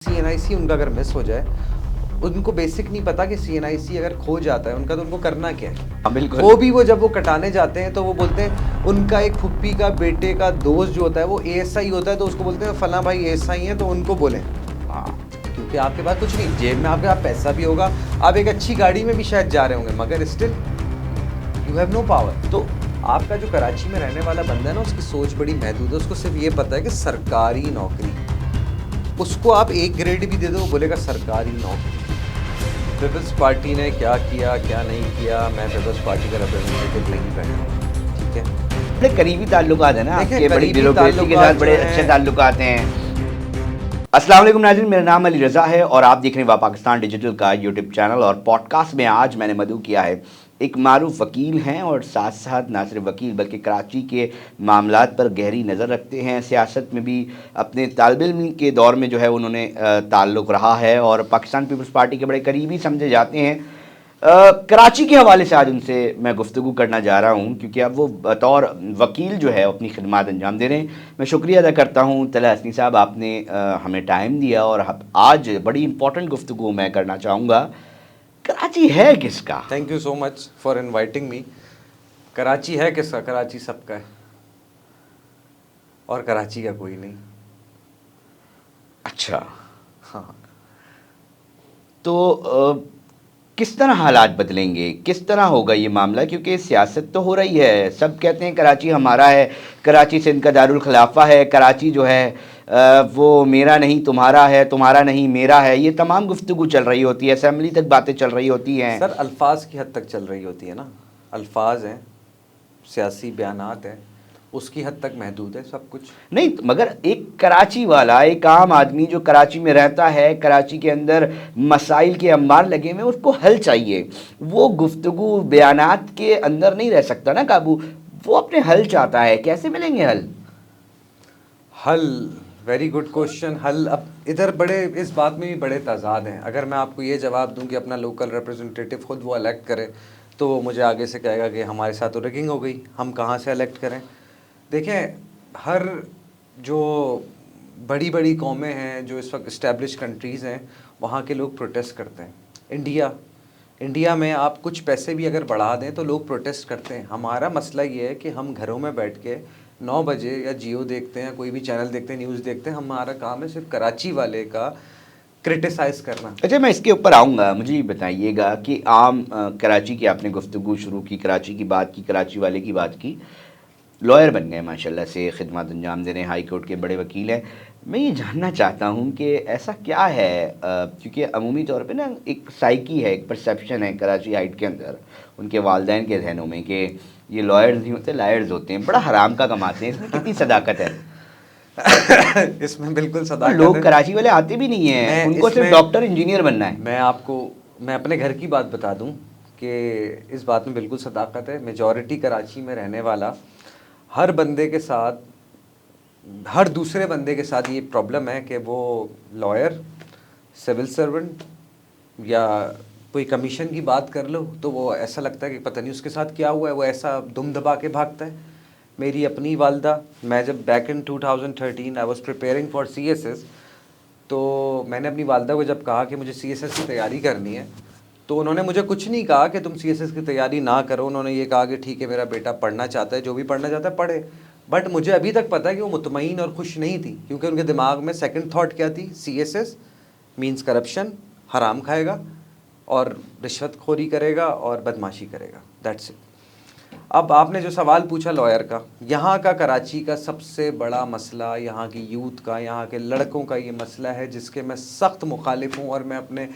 CNIC उनका अगर miss हो जाए, उनको बेसिक नहीं पता कि CNIC अगर खो जाता है उनका, तो उनको करना क्या है। बिल्कुल। वो जब वो कटाने जाते हैं तो वो बोलते हैं उनका एक फुप्पी का बेटे का दोस्त जो होता है वो ASI होता है, तो उसको बोलते हैं फला भाई ASI है, तो उनको बोलें। हाँ, क्योंकि आपके पास कुछ नहीं, जेब में आपके पास पैसा भी होगा, आप एक अच्छी गाड़ी में भी शायद जा रहे होंगे, मगर still you have no power. तो आपका जो कराची में रहने वाला बंदा है ना, उसकी सोच बड़ी महदूद है। उसको सिर्फ ये पता है कि सरकारी नौकरी, उसको आप एक ग्रेड भी दे दो, वो बोलेगा सरकारी नौकरी। पीपल्स पार्टी ने क्या किया क्या नहीं किया, मैं पीपल्स पार्टी का रिप्रेजेंटेटिव नहीं बैठा, ठीक है। बड़े करीबी ताल्लुकात है ना आपके, बड़ी ब्यूरोक्रेसी के साथ बड़े अच्छे ताल्लुकात हैं। अस्सलाम वालेकुम नाज़रीन, मेरा नाम अली रज़ा है और आप देख रहे हैं पाकिस्तान डिजिटल का यूट्यूब चैनल और पॉडकास्ट में आज मैंने मदऊ किया है एक मारूफ वकील हैं और साथ साथ ना सिर्फ वकील बल्कि कराची के मामलात पर गहरी नज़र रखते हैं। सियासत में भी अपने तालिब इल्म के दौर में जो है उन्होंने ताल्लुक़ रहा है और पाकिस्तान पीपल्स पार्टी के बड़े करीबी समझे जाते हैं। कराची के हवाले से आज उनसे मैं गुफ्तगू करना जा रहा हूँ क्योंकि अब वो बतौर वकील जो है अपनी खिदमत अंजाम दे रहे हैं। मैं शुक्रिया अदा करता हूँ तलहा हसनी साहब, आपने हमें टाइम दिया और आज बड़ी इंपॉर्टेंट गुफ्तगू मैं करना चाहूँगा। कराची है किसका? Thank you so much for inviting me. Karachi है किसका? कराची सबका है और कराची का कोई नहीं। अच्छा, हाँ। तो किस तरह हालात बदलेंगे, किस तरह होगा ये मामला? क्योंकि सियासत तो हो रही है, सब कहते हैं कराची हमारा है, कराची सिंध का दारुल खिलाफा है, कराची जो है वो मेरा नहीं तुम्हारा है, तुम्हारा नहीं मेरा है। ये तमाम गुफ्तगू चल रही होती है, असेंबली तक बातें चल रही होती हैं। सर अल्फाज की हद तक चल रही होती है ना, अल्फाज हैं, सियासी बयानात हैं, उसकी हद तक महदूद है सब कुछ। नहीं, मगर एक कराची वाला, एक आम आदमी जो कराची में रहता है, कराची के अंदर मसाइल के अंबार लगे हुए, उसको हल चाहिए। वो गुफ्तगू बयानात के अंदर नहीं रह सकता ना काबू, वो अपने हल चाहता है। कैसे मिलेंगे हल? Very good question. हल अब इधर बड़े, इस बात में भी बड़े तजाद हैं। अगर मैं आपको ये जवाब दूं कि अपना लोकल रिप्रेजेंटेटिव खुद वो इलेक्ट करे, तो वो मुझे आगे से कहेगा कि हमारे साथ तो रिगिंग हो गई, हम कहाँ से इलेक्ट करें। देखें, हर जो बड़ी बड़ी कौमें हैं, जो इस वक्त इस्टेब्लिश कंट्रीज़ हैं, वहाँ के लोग प्रोटेस्ट करते हैं। इंडिया में आप कुछ पैसे भी अगर बढ़ा दें तो लोग प्रोटेस्ट करते हैं। हमारा मसला ये है कि हम घरों में बैठ के 9 बजे या जियो देखते हैं, कोई भी चैनल देखते हैं, न्यूज़ देखते हैं। हमारा काम है सिर्फ कराची वाले का क्रिटिसाइज़ करना। अच्छा, मैं इसके ऊपर आऊँगा। मुझे ये बताइएगा कि आम कराची की आपने गुफ्तगू शुरू की, कराची की बात की, कराची वाले की बात की, लॉयर बन गए माशाल्लाह से, खिदमत अंजाम दे रहे हैं, हाई कोर्ट के बड़े वकील हैं। मैं ये जानना चाहता हूँ कि ऐसा क्या है, क्योंकि अमूमी तौर पे ना एक साइकी है, एक परसेप्शन है कराची हाइट के अंदर, उनके वालिदैन के जहनों में कि ये लॉयर्स नहीं होते, लायर्स होते हैं, बड़ा हराम का कमाते हैं। इसमें कितनी सदाकत है? इसमें बिल्कुल सदाकत है। लोग कराची वाले आते भी नहीं हैं, उनको सिर्फ डॉक्टर इंजीनियर बनना है। मैं अपने घर की बात बता दूं कि इस बात में बिल्कुल सदाकत है। मेजॉरिटी कराची में रहने वाला हर बंदे के साथ, हर दूसरे बंदे के साथ ये प्रॉब्लम है कि वो लॉयर, सिविल सर्वेंट या कोई कमीशन की बात कर लो तो वो ऐसा लगता है कि पता नहीं उसके साथ क्या हुआ है, वो ऐसा दुम दबा के भागता है। मेरी अपनी वालदा, मैं जब back in 2013 I was preparing for CSS, तो मैंने अपनी वालदा को जब कहा कि मुझे CSS की तैयारी करनी है, तो उन्होंने मुझे कुछ नहीं कहा कि तुम CSS की तैयारी ना करो। उन्होंने ये कहा कि ठीक है, मेरा बेटा पढ़ना चाहता है, जो भी पढ़ना चाहता है पढ़े। बट मुझे अभी तक पता है कि वो मुतमईन और खुश नहीं थी, क्योंकि उनके दिमाग में सेकंड थॉट क्या थी, CSS मीन्स करप्शन, हराम खाएगा और रिश्वतखोरी करेगा और बदमाशी करेगा, दैट्स इट। अब आपने जो सवाल पूछा लॉयर का, यहाँ का कराची का सबसे बड़ा मसला, यहाँ की यूथ का, यहाँ के लड़कों का ये मसला है जिसके मैं सख्त मुखालिफ हूँ। और मैं अपने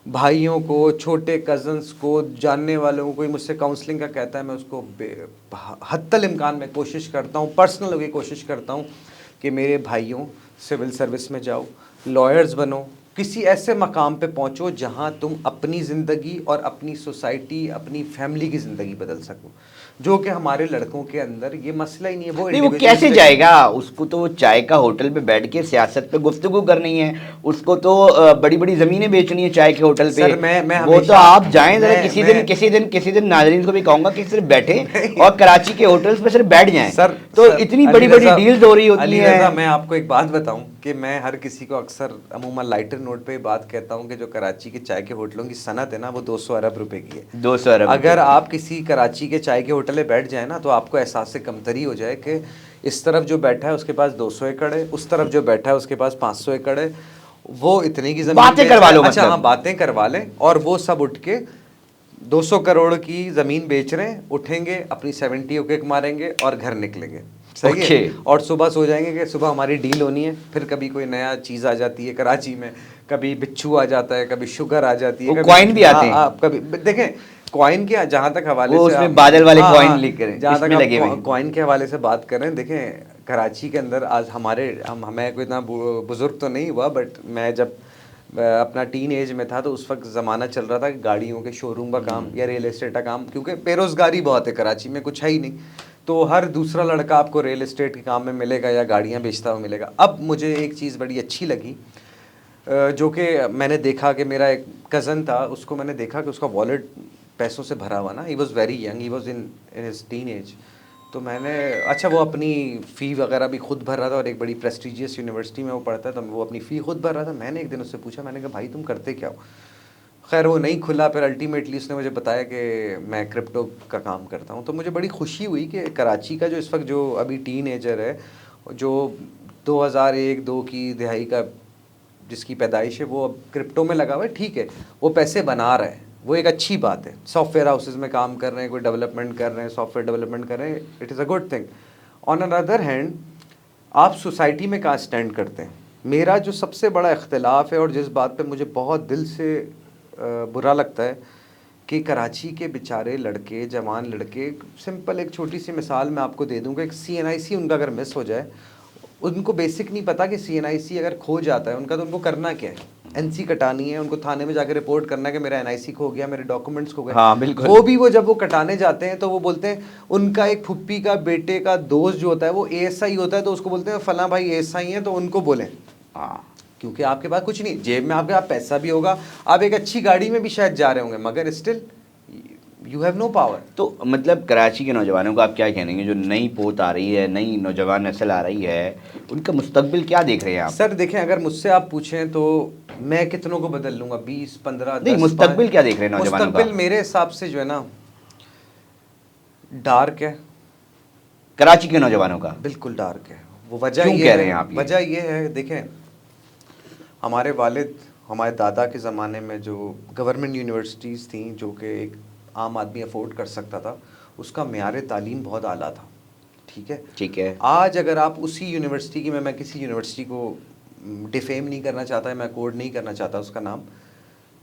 भाइयों को, छोटे कज़न्स को, जानने वालों को, कोई मुझसे काउंसलिंग का कहता है, मैं उसको हत्तल इम्कान में कोशिश करता हूँ, पर्सनल होकर कोशिश करता हूँ कि मेरे भाइयों, सिविल सर्विस में जाओ, लॉयर्स बनो, किसी ऐसे मकाम पे पहुँचो जहाँ तुम अपनी ज़िंदगी और अपनी सोसाइटी, अपनी फैमिली की ज़िंदगी बदल सको, जो कि हमारे लड़कों के अंदर ये मसला ही नहीं है। वो कैसे जाएगा? उसको तो चाय का होटल पे बैठ के सियासत पे गुफ्तगू करनी है, उसको तो बड़ी बड़ी ज़मीनें बेचनी है चाय के होटल पे। सर, मैं वो तो आप जाएं जरा, किसी दिन नाज़रीन को भी कहूँगा कि सिर्फ बैठे और कराची के होटल्स पे सिर्फ बैठ जाएं। सर, तो इतनी बड़ी बड़ी डील्स हो रही होती हैं। मैं आपको एक बात बताऊं कि मैं हर किसी को अक्सर अमूमन लाइटर नोट पे बात कहता हूँ कि जो कराची के चाय के होटलों की सनत है ना, वो 200 अरब रुपए की है। 200 अरब अगर आप किसी कराची के चाय के होटल में बैठ जाए ना, तो आपको एहसास से कमतरी हो जाए कि इस तरफ जो बैठा है उसके पास 200 एकड़ है, उस तरफ जो बैठा है उसके पास 500 एकड़ है, वो इतने की जमीन बातें करवा लो, अच्छा मतलब हाँ, बातें करवा लें, और वो सब उठ के 200 करोड़ की ज़मीन बेच रहे हैं, उठेंगे अपनी 70 ओके मारेंगे और घर निकलेंगे। सही है। और सुबह सो जाएंगे कि सुबह हमारी डील होनी है, फिर कभी कोई नया चीज़ आ जाती है कराची में, कभी बिच्छू आ जाता है, कभी शुगर आ जाती है, कॉइन भी आते हैं। कभी देखें कॉइन के जहाँ तक हवाले से उसमें बादल वाले कॉइन लिख कर जहाँ तक आप कॉइन के हवाले से बात कर रहे हैं, देखें कराची के अंदर आज हमें कोई इतना बुजुर्ग तो नहीं हुआ, बट मैं जब अपना टीन एज में था तो उस वक्त ज़माना चल रहा था कि गाड़ियों के शोरूम का काम या रियल एस्टेट का काम, क्योंकि बेरोज़गारी बहुत है कराची में, कुछ है ही नहीं, तो हर दूसरा लड़का आपको रियल एस्टेट के काम में मिलेगा या गाड़ियाँ बेचता हुआ मिलेगा। अब मुझे एक चीज़ बड़ी अच्छी लगी, जो कि मैंने देखा कि मेरा एक कज़न था, उसको मैंने देखा कि उसका वॉलेट पैसों से भरा हुआ ना, he was very young, he was in his teen age. तो मैंने अच्छा, वो अपनी फ़ी वगैरह भी खुद भर रहा था और एक बड़ी प्रेस्टिजियस यूनिवर्सिटी में वो पढ़ता है, तो वो अपनी फ़ी खुद भर रहा था। मैंने एक दिन उससे पूछा, मैंने कहा भाई तुम करते क्या हो? खैर वो नहीं खुला, फिर अल्टीमेटली उसने मुझे बताया कि मैं क्रिप्टो का काम करता हूँ। तो मुझे बड़ी खुशी हुई कि कराची का जो इस वक्त जो अभी टीन एजर है, जो 2001-2 की दिहाई का जिसकी पैदाइश है, वो अब क्रिप्टो में लगा हुआ है। ठीक है, वो पैसे बना रहा है, वो एक अच्छी बात है। सॉफ्टवेयर हाउसेज में काम कर रहे हैं, कोई डेवलपमेंट कर रहे हैं, सॉफ्टवेयर डेवलपमेंट कर रहे हैं, it is a good thing. On another hand, आप सोसाइटी में कहाँ स्टैंड करते हैं? मेरा जो सबसे बड़ा इख्तिलाफ है और जिस बात पे मुझे बहुत दिल से बुरा लगता है कि कराची के बेचारे लड़के, जवान लड़के, सिंपल एक छोटी सी मिसाल मैं आपको दे दूँगा, एक CNIC उनका अगर मिस हो जाए, उनको बेसिक नहीं पता कि CNIC अगर खो जाता है उनका, तो उनको करना क्या है? NC कटानी है, उनको थाने में जाकर रिपोर्ट करना है कि मेरा NIC खो गया, मेरे डॉक्यूमेंट्स खो गए। हाँ बिल्कुल। वो जब वो कटाने जाते हैं तो वो बोलते हैं, उनका एक फुप्पी का बेटे का दोस्त जो होता है वो ASI होता है, तो उसको बोलते हैं फलां भाई ASI हैं, तो उनको बोलें। हाँ, क्योंकि आपके पास कुछ नहीं, जेब में आपके पास पैसा भी होगा, आप एक अच्छी गाड़ी में भी शायद जा रहे होंगे, मगर still you have no power. तो मतलब कराची के नौजवानों को आप क्या कहेंगे, जो नई पोत आ रही है, नई नौजवान नस्ल आ रही है, उनका मुस्तकबिल क्या देख रहे हैं आप? सर देखें, अगर मुझसे आप पूछें तो मैं कितनों को बदल लूँगा, 20, 15, 10, मुस्तकबिल क्या देख रहे हैं नौजवानों का? मुस्तकबिल मेरे हिसाब से जो है ना, डार्क है। कराची के नौजवानों का बिल्कुल डार्क है। वो वजह क्यों ये कह रहे हैं आप? वजह ये है, देखें हमारे वालिद, हमारे दादा के ज़माने में जो गवर्नमेंट यूनिवर्सिटीज़ थी, जो कि एक आम आदमी अफोर्ड कर सकता था, उसका मेयार तालीम बहुत आला था। ठीक है, ठीक है। आज अगर आप उसी यूनिवर्सिटी की, मैं किसी यूनिवर्सिटी को डिफेम नहीं करना चाहता है, मैं कोड नहीं करना चाहता उसका नाम,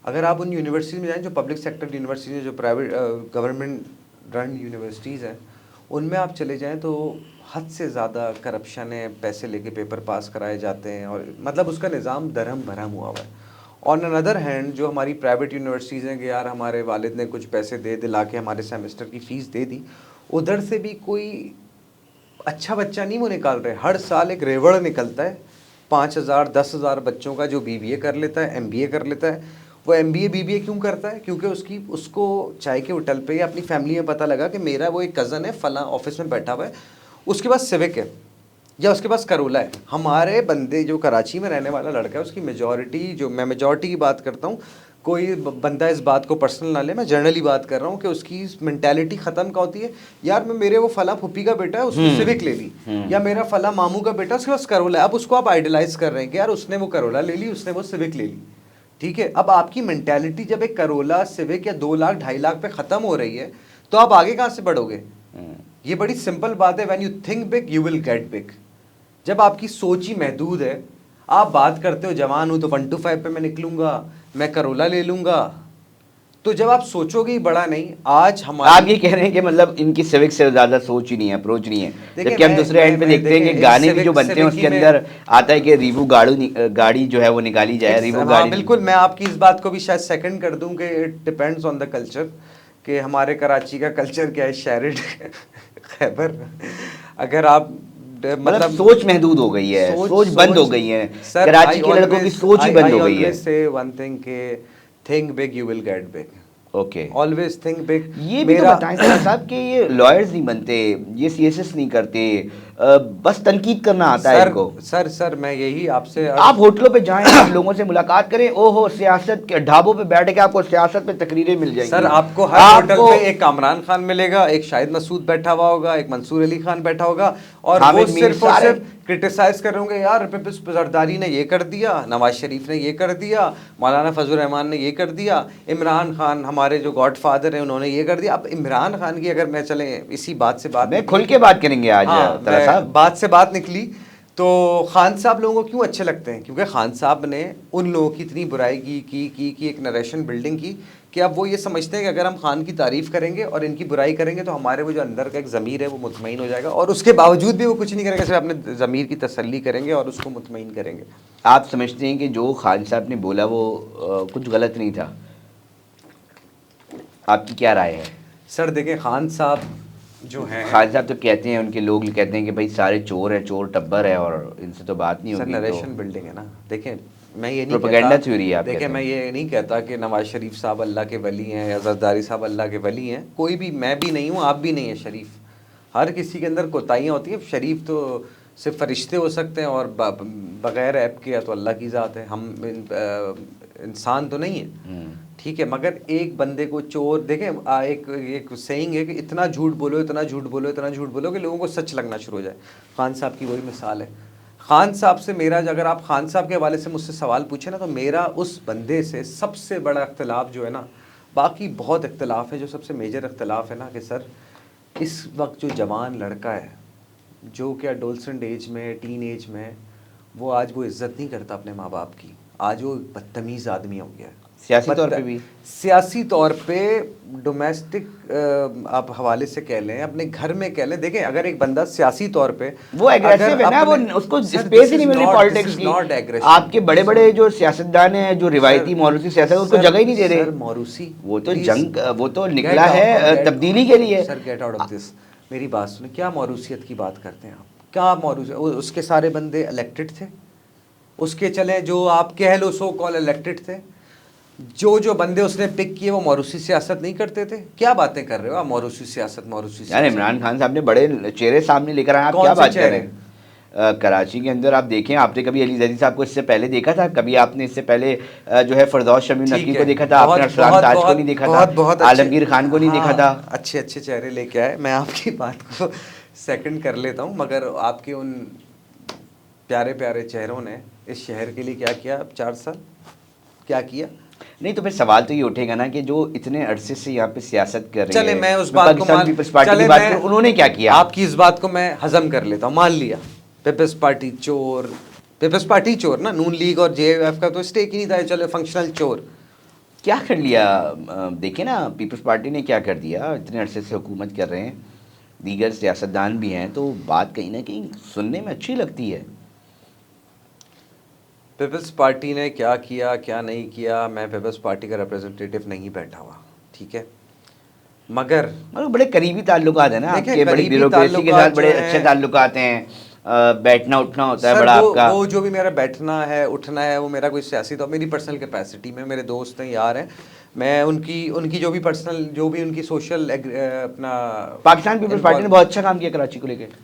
अगर आप उन यूनिवर्सिटी में जाएं जो पब्लिक सेक्टर यूनिवर्सिटी हैं, जो प्राइवेट गवर्नमेंट रन यूनिवर्सिटीज़ हैं, उनमें आप चले जाएं तो हद से ज़्यादा करप्शन है, पैसे लेके पेपर पास कराए जाते हैं, और मतलब उसका निज़ाम दरहम भरम हुआ हुआ है। ऑन अनदर हैंड, जो हमारी प्राइवेट यूनिवर्सिटीज़ हैं कि यार हमारे वालिद ने कुछ पैसे दे दिला के हमारे सेमेस्टर की फ़ीस दे दी, उधर से भी कोई अच्छा बच्चा नहीं वो निकाल रहे। हर साल एक रेवड़ निकलता है 5,000 10,000 बच्चों का, जो BBA कर लेता है, MBA कर लेता है। वो MBA BBA क्यों करता है? क्योंकि उसको चाय के होटल पे या अपनी फैमिली में पता लगा कि मेरा वो एक कज़न है फला ऑफिस में बैठा हुआ है, उसके पास सिविक है या उसके पास करोला है। हमारे बंदे जो कराची में रहने वाला लड़का है, उसकी मेजॉरिटी, जो मैं मेजॉरिटी की बात करता हूँ, कोई बंदा इस बात को पर्सनल ना ले, मैं जनरली बात कर रहा हूँ कि उसकी मेंटालिटी ख़त्म क्या होती है, यार मैं मेरे वो फला फुप्पी का बेटा है उसने सिविक ले ली, या मेरा फला मामू का बेटा उसके पास करोला है। अब उसको आप आइडलाइज कर रहे हैं कि यार उसने वो करोला ले ली, उसने वो सिविक ले ली। ठीक है, अब आपकी मेंटालिटी जब एक करोला, सिविक या 2 लाख 2.5 लाख पे ख़त्म हो रही है, तो आप आगे कहाँ से बढ़ोगे? ये बड़ी सिंपल बात है, when you think big you will get big. जब आपकी सोच ही महदूद है, आप बात करते हो जवान हूँ तो 1 to 5 पे मैं निकलूंगा, मैं करोला ले लूंगा, तो जब आप सोचोगे ही बड़ा नहीं। आज हमारे, आप ये कह रहे हैं कि मतलब इनकी सिविक से ज़्यादा सोच ही नहीं है, अप्रोच नहीं है, जबकि हम दूसरे एंड पे देखते हैं कि गाने भी जो बनते हैं उसके अंदर आता है कि रीवू गाड़ी जो है वो निकाली जाए, रीवू गाड़ी। बिल्कुल, मैं आपकी इस बात को भी शायद सेकंड कर दूं कि it depends on the culture, कि हमारे कराची का कल्चर क्या है, शेरिड खैबर। अगर आप मतलब सोच महदूद हो गई है, सोच बंद हो गई है, कराची के लड़कों की सोच ही बंद हो गई है। से वन थिंग के think big you will get big. Okay, always think big. ये भी तो बताएं साहब कि ये लॉयर्स नहीं बनते, ये CSS नहीं करते, बस तनकीद करना आता है इनको। सर मैं यही आपसे, आप होटलों पे जाएं, आप लोगों से मुलाकात करें, ओहो सियासत के ढाबों पे बैठ के आपको सियासत पे तकरीरें मिल जाएंगी। सर आपको हर होटल पे एक कामरान खान मिलेगा, एक शाहिद मसूद बैठा हुआ होगा, एक मंसूर अली खान बैठा होगा, और वो सिर्फ और सिर्फ क्रिटिसाइज कर रहे होंगे, यार पीपल्स जरदारी ने ये कर दिया, नवाज शरीफ ने ये कर दिया, मौलाना फजल रहमान ने ये कर दिया, इमरान खान हमारे जो गॉडफादर हैं उन्होंने ये कर दिया। अब इमरान खान की अगर मैं चले इसी बात से बात मैं खुल के बात करेंगे आज। हाँ, बात से बात निकली तो खान साहब लोगों को क्यों अच्छे लगते हैं? क्योंकि खान साहब ने उन लोगों की इतनी बुराई की एक नरेशन बिल्डिंग की कि अब वो ये समझते हैं कि अगर हम खान की तारीफ़ करेंगे और इनकी बुराई करेंगे तो हमारे वो जो अंदर का एक ज़मीर है वो मुतमईन हो जाएगा, और उसके बावजूद भी वो कुछ नहीं करेंगे, सिर्फ अपने ज़मीर की तसल्ली करेंगे और उसको मुतमईन करेंगे। आप समझते हैं कि जो खान साहब ने बोला वो कुछ गलत नहीं था? आपकी क्या राय है? सर देखें, खान साहब जो हैं, खान साहब तो कहते हैं, उनके लोग कहते हैं कि भाई सारे चोर हैं, चोर टब्बर है और इनसे तो बात नहीं होगी। सर नरेशन बिल्डिंग है ना। देखें मैं ये नहीं प्रोपेगेंडा थ्योरी है। देखें मैं ये नहीं कहता कि नवाज शरीफ साहब अल्लाह के वली हैं या जरदारी साहब अल्लाह के वली हैं, कोई भी, मैं भी नहीं हूँ, आप भी नहीं है शरीफ। हर किसी के अंदर कोताहियाँ होती हैं। शरीफ तो सिर्फ फरिश्ते हो सकते हैं और बग़ैर ऐप के या तो अल्लाह की ज़ात है, हम इंसान तो नहीं है, ठीक है। मगर एक बंदे को चोर, देखें एक सेइंग है कि इतना झूठ बोलो, इतना झूठ बोलो, इतना झूठ बोलो कि लोगों को सच लगना शुरू हो जाए। खान साहब की वही मिसाल है। खान साहब से मेरा, अगर आप खान साहब के हवाले से मुझसे सवाल पूछे ना, तो मेरा उस बंदे से सबसे बड़ा इख्तलाफ जो है ना, बाकी बहुत इख्तलाफ है, जो सबसे मेजर इख्तलाफ है ना कि सर इस वक्त जो जवान लड़का है जो कि एडोलसेंट एज में, टीन एज में, वो आज वो इज़्ज़त नहीं करता अपने माँ बाप की, आज वो बदतमीज़ आदमी हो गया है। सियासी तौर पे भी, सियासी तौर पे, डोमेस्टिक आप हवाले से कह लें, अपने घर में कह लें। देखें अगर एक बंदा सियासी तौर पे वो एग्रेसिव है ना, वो उसको स्पेस ही नहीं मिल रही पॉलिटिक्स की। आपके बड़े बड़े जो सियासतदान हैं, जो रिवायती मौरूसी सियासत, उसको जगह ही नहीं दे रहे। मौरूसी वो तो जंग, वो तो निकला है तब्दीली के लिए। Sir get out of this, मेरी बात सुने, क्या मौरूसियत की बात करते हैं आप? क्या मौरूसी? उसके सारे बंदे इलेक्टेड थे, उसके चले जो आप कह लो सो कॉल इलेक्टेड थे, जो बंदे उसने पिक किए वो मौरूसी सियासत नहीं करते थे। क्या बातें कर रहे हो आप? मौरूसी सियासत, मौरूसी सियासत। इमरान खान साहब ने बड़े चेहरे सामने लेकर आए, आप क्या बात कर रहे हैं? कराची के अंदर आप देखें, आपने कभी अली जदी साहब को इससे पहले देखा था? कभी आपने इससे पहले जो है फरदौस शमी नकवी को देखा था? आपने अरसलान ताज को नहीं देखा था? आलमगीर खान को नहीं देखा था? अच्छे अच्छे चेहरे लेके आए। मैं आपकी बात को सेकंड कर लेता हूँ, मगर आपके उन प्यारे प्यारे चेहरों ने इस शहर के लिए क्या किया? 4 साल क्या किया? नहीं तो फिर सवाल तो ये उठेगा ना कि जो इतने अरसे से यहाँ पे सियासत कर रहे हैं, चले मैं उस बात को पीपल्स पार्टी की बात करूं, उन्होंने क्या किया? आपकी इस बात को मैं हजम कर लेता हूँ। मान लिया पीपल्स पार्टी चोर, पीपल्स पार्टी चोर ना, नून लीग और जेएफ का तो स्टेक ही नहीं था, चलो फंक्शनल चोर। क्या कर लिया? देखिए ना, पीपल्स पार्टी ने क्या कर दिया, इतने अरसे से हुकूमत कर रहे हैं, दीगर सियासतदान भी हैं, तो बात कहीं ना कहीं सुनने में अच्छी लगती है। पीपल्स पार्टी ने क्या किया क्या नहीं किया, मैं पीपल्स पार्टी का रिप्रेजेंटेटिव नहीं बैठा हुआ, ठीक है, मगर बड़े करीबी ताल्लुकात है ना आपके, बड़ी ब्यूरोक्रेसी के साथ बड़े अच्छे ताल्लुकात हैं, बैठना उठना होता है बड़ा आपका। वो जो भी मेरा बैठना है उठना है वो मेरा कोई सियासी, तो मेरी पर्सनल कैपेसिटी में, मेरे दोस्त हैं यार हैं, मैं उनकी जो भी पर्सनल, जो भी उनकी सोशल अपना, पाकिस्तान पीपल्स पार्टी ने बहुत अच्छा काम किया कराची को लेकर।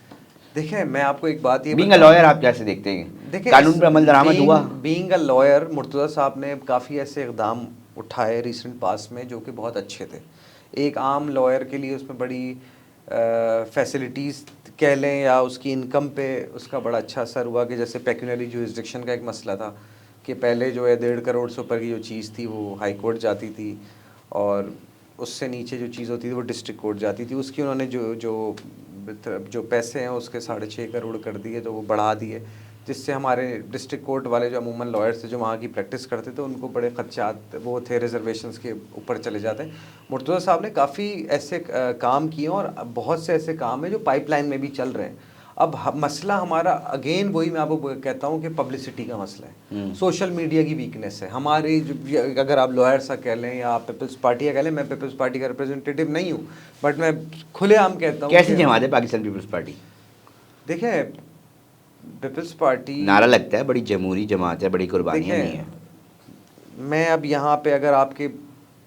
देखिए मैं आपको एक बात, ये बीइंग अ लॉयर आप कैसे देखते हैं? देखिए कानून पर अमल दरामद हुआ। बीइंग अ लॉयर, मुर्तज़ा साहब ने काफ़ी ऐसे इक़दाम उठाए रिसेंट पास में जो कि बहुत अच्छे थे। एक आम लॉयर के लिए उसमें बड़ी फैसिलिटीज़ कह लें या उसकी इनकम पे उसका बड़ा अच्छा असर हुआ कि जैसे पेक्यूनरी जुरिसडिक्शन का एक मसला था कि पहले जो है 1.5 करोड़ से ऊपर की जो चीज़ थी वो हाई कोर्ट जाती थी और उससे नीचे जो चीज़ होती थी वो डिस्ट्रिक्ट कोर्ट जाती थी। उसकी उन्होंने जो पैसे हैं उसके 6.5 करोड़ कर दिए, तो वो बढ़ा दिए, जिससे हमारे डिस्ट्रिक्ट कोर्ट वाले जो अमूमन लॉयर्स थे जो वहाँ की प्रैक्टिस करते थे उनको बड़े खदशात वो थे, रिजर्वेशंस के ऊपर चले जाते हैं। मुर्तज़ा साहब ने काफ़ी ऐसे काम किए और बहुत से ऐसे काम हैं जो पाइपलाइन में भी चल रहे हैं। अब मसला हमारा अगेन वही मैं आपको कहता हूँ कि पब्लिसिटी का मसला है, सोशल मीडिया की वीकनेस है हमारी। अगर आप लॉयर सा कह लें या आप पीपल्स पार्टी का कह लें, मैं पीपल्स पार्टी का रिप्रेजेंटेटिव नहीं हूँ, बट मैं खुलेआम कहता हूँ। कैसी जमात है पाकिस्तान पीपल्स पार्टी? देखिए पीपल्स पार्टी, नारा लगता है बड़ी जमहूरी जमात है, बड़ी कुर्बानियाँ नहीं है। मैं अब यहाँ पे अगर आपके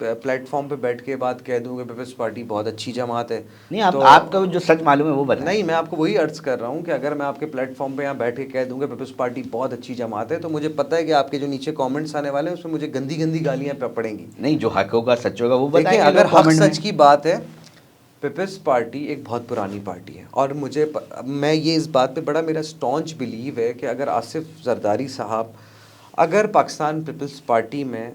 प्लेटफॉर्म पे बैठ के बात कह दूँ कि पीपल्स पार्टी बहुत अच्छी जमात है। नहीं, आपका जो सच मालूम है वो बताएं। नहीं, मैं आपको वही अर्ज कर रहा हूँ कि अगर मैं आपके प्लेटफॉर्म पे यहाँ बैठ के कह दूँ कि पीपल्स पार्टी बहुत अच्छी जमात है, तो मुझे पता है कि आपके जो नीचे कमेंट्स आने वाले हैं उसमें मुझे गंदी गंदी गालियाँ पड़ेंगी। नहीं, जो हक होगा सच होगा वो देखिए, बताएंगे। अगर लोग हक comment में। सच की बात है, पीपल्स पार्टी एक बहुत पुरानी पार्टी है और मैं ये इस बात पे बड़ा मेरा स्टॉन्च बिलीव है कि अगर आसिफ जरदारी साहब अगर पाकिस्तान पीपल्स पार्टी में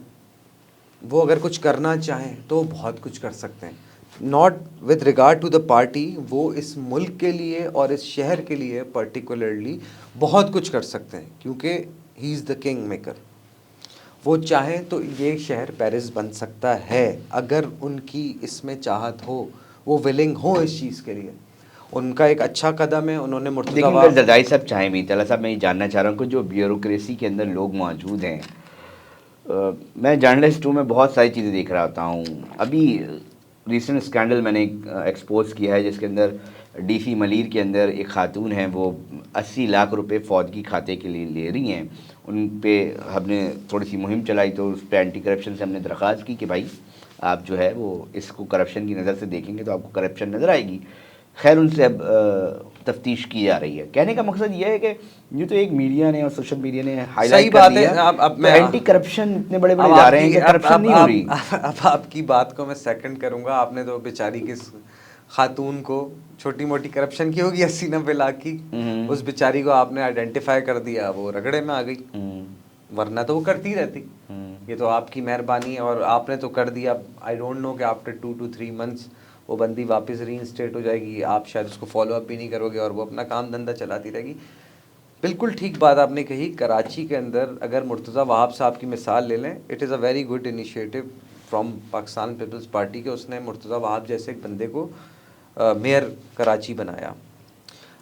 वो अगर कुछ करना चाहें तो बहुत कुछ कर सकते हैं। Not with regard to the party, वो इस मुल्क के लिए और इस शहर के लिए पर्टिकुलरली बहुत कुछ कर सकते हैं, क्योंकि he is the king maker. वो चाहें तो ये शहर पेरिस बन सकता है अगर उनकी इसमें चाहत हो, वो विलिंग हो इस चीज़ के लिए। उनका एक अच्छा कदम है, उन्होंने लेकिन मुर्तज़ा अगर जरदारी साहब चाहें भी, तला साहब मैं ये जानना चाह रहा हूँ कि जो ब्यूरोक्रेसी के अंदर लोग मौजूद हैं, मैं जर्नलिस्ट हूँ, मैं बहुत सारी चीज़ें देख रहा होता हूँ। अभी रिसेंट स्कैंडल मैंने एक्सपोज किया है जिसके अंदर डीसी मलीर के अंदर एक खातून है, वो 80 लाख रुपए फौजगी खाते के लिए ले रही हैं। उन पे हमने थोड़ी सी मुहिम चलाई, तो उस पर एंटी करप्शन से हमने दरख्वास्त की कि भाई आप जो है वो इसको करप्शन की नज़र से देखेंगे तो आपको करप्शन नज़र आएगी। खैर, उनसे अब तफ्तीश की जा रही है। कहने का मकसद ये है कि ये तो एक मीडिया ने और सोशल मीडिया ने हाईलाइट कर दिया। अब मैं एंटी करप्शन इतने बड़े बड़े जा रहे हैं कि करप्शन नहीं हो रही। अब आपकी बात को मैं सेकंड करूंगा। आपने तो बेचारी किस खातून को छोटी मोटी करप्शन की होगी 80-90 लाख की, उस बेचारी को आपने आइडेंटिफाई कर दिया, वो रगड़े में आ गई, वरना तो वो करती रहती। ये तो आपकी मेहरबानी है और आपने तो कर दिया। आई डोंट नो कि आफ्टर 2 to 3 months वो बंदी वापस रीइंस्टेट हो जाएगी, आप शायद उसको फॉलो अप भी नहीं करोगे और वो अपना काम धंधा चलाती रहेगी। बिल्कुल ठीक बात आपने कही। कराची के अंदर अगर मुर्तज़ा वहाब साहब की मिसाल ले लें, it is a very good initiative from Pakistan Peoples Party के। उसने मुर्तज़ा वहाब जैसे एक बंदे को मेयर कराची बनाया।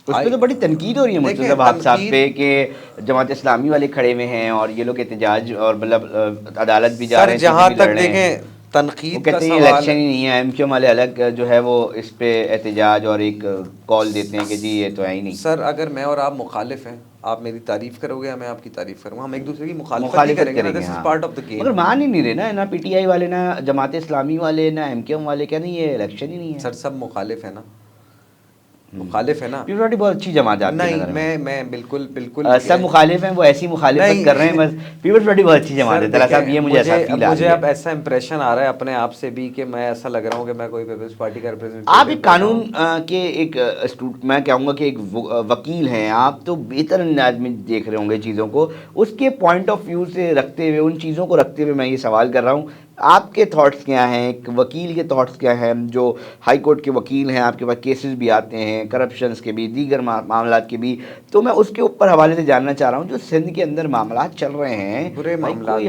उस पर तो बड़ी तनकीद हो रही है मुर्तज़ा वहाब साहब पे कि जमात इस्लामी वाले खड़े हुए हैं और ये लोग एहतजाज और मतलब अदालत भी जा रहे हैं। जहाँ तक देखें तनकीद का सवाल, इलेक्शन ही नहीं है, एमक्यूएम वाले अलग जो है वो इस पे एहतजाज और एक कॉल देते हैं कि जी ये तो है ही नहीं। सर, अगर मैं और आप मुखालिफ हैं, आप मेरी तारीफ करोगे या मैं आपकी तारीफ करूँगा, हम एक दूसरे की मुखालिफत करेंगे ना, this is part of the game. मगर मान ही नहीं रहे ना पीटीआई वाले, ना जमात इस्लामी वाले, ना एमक्यूएम वाले, क्या नहीं ये इलेक्शन ही नहीं है। सर सब मुखालिफ है ना, मुखालिफ है ना। पीपल्स पार्टी बहुत अच्छी जमात है। नहीं, मैं बिल्कुल सब मुखालिफ हैं, वो ऐसी मुखालिफत कर रहे हैं बस। पीपल्स पार्टी बहुत अच्छी जमात है। तला साहब ये मुझे ऐसा फील आ रहा है, मुझे अब ऐसा इंप्रेशन आ रहा है अपने आप से भी कि मैं ऐसा लग रहा हूँ कि मैं कोई पीपल्स पार्टी का रिप्रेजेंटेटिव। आप एक कानून के एक मैं कहूँगा कि एक वकील हैं, आप तो बेहतर अंदाज में देख रहे होंगे चीज़ों को। उसके पॉइंट ऑफ व्यू से रखते हुए, उन चीज़ों को रखते हुए मैं ये सवाल कर रहा हूँ, आपके थॉट्स क्या हैं, एक वकील के थॉट्स क्या हैं, जो हाई कोर्ट के वकील हैं, आपके पास केसेस भी आते हैं करप्शंस के भी, दीगर मामलात के भी, तो मैं उसके ऊपर हवाले से जानना चाह रहा हूँ जो सिंध के अंदर मामलात चल रहे हैं, बुरे मामलात, कोई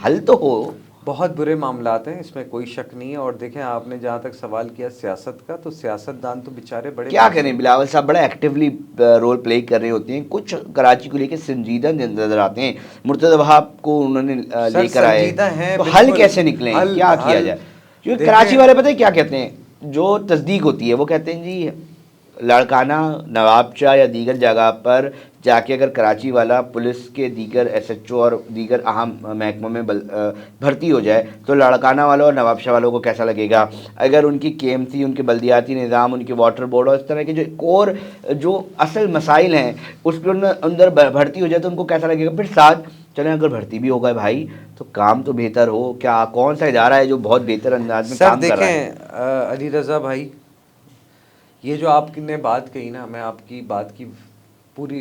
हल तो हो। बहुत बुरे मामलात हैं, इसमें कोई शक नहीं है। और देखें, आपने जहाँ तक सवाल किया सियासत का, तो सियासतदान तो बेचारे बड़े क्या करें, बिलावल साहब बड़ा एक्टिवली रोल प्ले कर रहे होते हैं। कुछ कराची को लेकर संजीदा नजर आते हैं। मुर्तज़ा वहाब को उन्होंने लेकर आए, तो हल कैसे निकले, क्या किया जाए? क्योंकि कराची वाले पता है क्या कहते हैं, जो तस्दीक होती है वो कहते हैं जी लाड़काना, नवाबशाह या दीगर जगह पर जाके अगर कराची वाला पुलिस के दीगर एसएचओ और दीगर अहम महकमों में भर्ती हो जाए तो लाड़काना वालों और नवाबशाह वालों को कैसा लगेगा। अगर उनकी केएमसी, उनके बल्दियाती निज़ाम, उनके वाटर बोर्ड और इस तरह के जो कोर जो असल मसाइल हैं उस पर अंदर भर्ती हो जाए तो उनको कैसा लगेगा। फिर साथ चलें, अगर भर्ती भी हो गए भाई तो काम तो बेहतर हो। क्या कौन सा इदारा है जो बहुत बेहतर अंदाज में काम कर रहा है? देखें अली रज़ा भाई, ये जो आपने बात कही ना, मैं आपकी बात की पूरी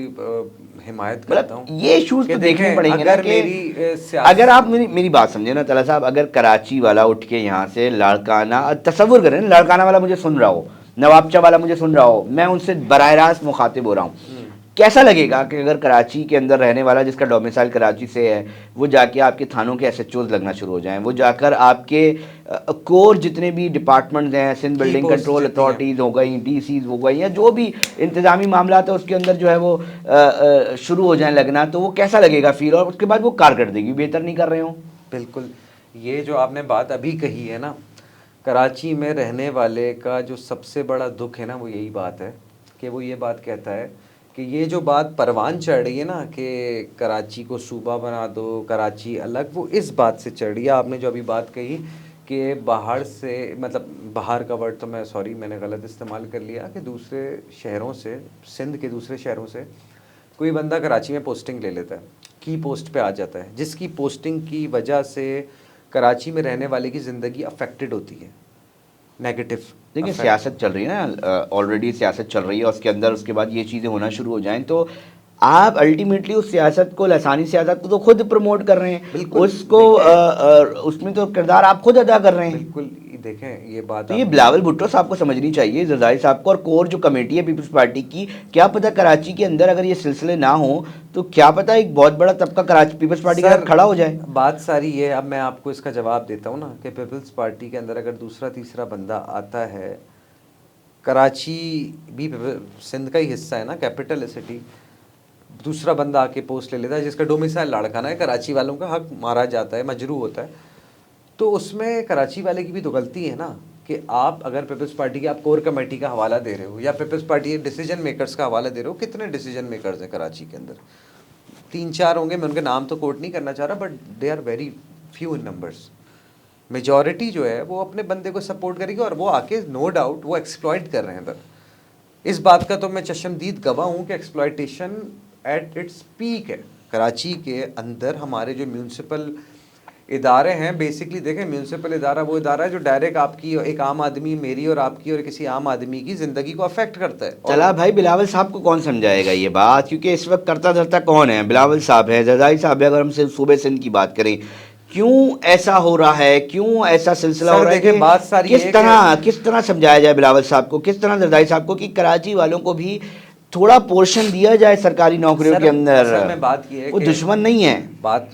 हिमायत करता हूँ। ये इशूज़ तो देखने पड़ेंगे ना कि अगर आप मेरी बात समझे ना तला साहब, अगर कराची वाला उठ के यहाँ से लाड़काना, तसव्वुर करें लाड़काना वाला मुझे सुन रहा हो, नवाबशाह वाला मुझे सुन रहा हो, मैं उनसे बराह रास्त मुखातिब हो रहा हूँ, कैसा लगेगा कि अगर कराची के अंदर रहने वाला जिसका डोमिसाइल कराची से है वो जाके आपके थानों के एसएचओज लगना शुरू हो जाएं, वो जाकर आपके कोर जितने भी डिपार्टमेंट्स हैं, सिंध बिल्डिंग कंट्रोल अथॉरिटीज़ हो गई, डीसीज हो गई, या जो भी इंतज़ामी मामला है उसके अंदर जो है वो शुरू हो जाए लगना, तो वो कैसा लगेगा फील, और उसके बाद वो कारकर्दगी बेहतर नहीं कर रहे हो। बिल्कुल, ये जो आपने बात अभी कही है ना, कराची में रहने वाले का जो सबसे बड़ा दुख है ना, वो यही बात है कि वो ये बात कहता है कि ये जो बात परवान चढ़ रही है ना कि कराची को सूबा बना दो, कराची अलग, वो इस बात से चढ़ रही है। आपने जो अभी बात कही कि बाहर से, मतलब बाहर का वर्ड तो मैंने गलत इस्तेमाल कर लिया, कि दूसरे शहरों से, सिंध के दूसरे शहरों से कोई बंदा कराची में पोस्टिंग ले लेता है, की पोस्ट पे आ जाता है, जिसकी पोस्टिंग की वजह से कराची में रहने वाले की ज़िंदगी अफेक्टेड होती है, नेगेटिव। देखिए सियासत चल रही है ना, ऑलरेडी सियासत चल रही है, उसके अंदर उसके बाद ये चीज़ें होना शुरू हो जाएं तो आप अल्टीमेटली उस सियासत को, लसानी सियासत को तो खुद प्रमोट कर रहे हैं, उसको उसमें तो किरदार आप खुद अदा कर रहे हैं। बिल्कुल, देखें ये बात, तो ये बिलावल भुट्टो साहब को समझनी चाहिए, जरदारी साहब को, और कोर जो कमेटी है पीपल्स पार्टी की, क्या पता कराची के अंदर अगर ये सिलसिले ना हो तो क्या पता एक बहुत बड़ा तबका कराची पीपल्स पार्टी के साथ खड़ा हो जाए। बात सारी ये, अब मैं आपको इसका जवाब देता हूँ ना, कि पीपल्स पार्टी के अंदर अगर दूसरा तीसरा बंदा आता है, कराची भी सिंध का ही हिस्सा है ना, कैपिटल है सिटी, दूसरा बंदा आके पोस्ट ले लेता है जिसका डोमिसाइल लाड़काना है, कराची वालों का हक मारा जाता है, मजरू होता है, तो उसमें कराची वाले की भी तो गलती है ना, कि आप अगर पीपल्स पार्टी की आप कोर कमेटी का हवाला दे रहे हो या पीपल्स पार्टी के डिसीजन मेकर्स का हवाला दे रहे हो, कितने डिसीजन मेकर्स हैं कराची के अंदर? 3-4 होंगे, मैं उनके नाम तो कोट नहीं करना चाह रहा, but they are very few in numbers. Majority जो है वो अपने बंदे को सपोर्ट करेगी, और वो आके नो डाउट वो एक्सप्लॉइट कर रहे हैं। इधर इस बात का तो मैं चश्मदीद गवाह हूँ कि एक्सप्लॉइटेशन एट इट्स पीक है कराची के अंदर। हमारे जो म्यूनसिपल इदारे हैं, बेसिकली देखें, म्यूनसिपल इदारा वो इदारा है जो डायरेक्ट आपकी, एक आम आदमी, मेरी और आपकी और किसी आम आदमी की ज़िंदगी को अफेक्ट करता है। चला भाई, बिलावल साहब को कौन समझाएगा ये बात, क्योंकि इस वक्त करता धरता कौन है? बिलावल साहब है, जरदारी साहब है। अगर हम सूबे सिंध की बात करें, क्यों ऐसा हो रहा है, क्यों ऐसा सिलसिला हो रहा है कि बात सारी किस तरह समझाया जाए बिलावल साहब को, किस तरह जरदारी साहब को, कि कराची वालों को भी थोड़ा पोर्शन दिया जाए सरकारी नौकरियों के अंदर? में बात ये है वो दुश्मन नहीं है। बात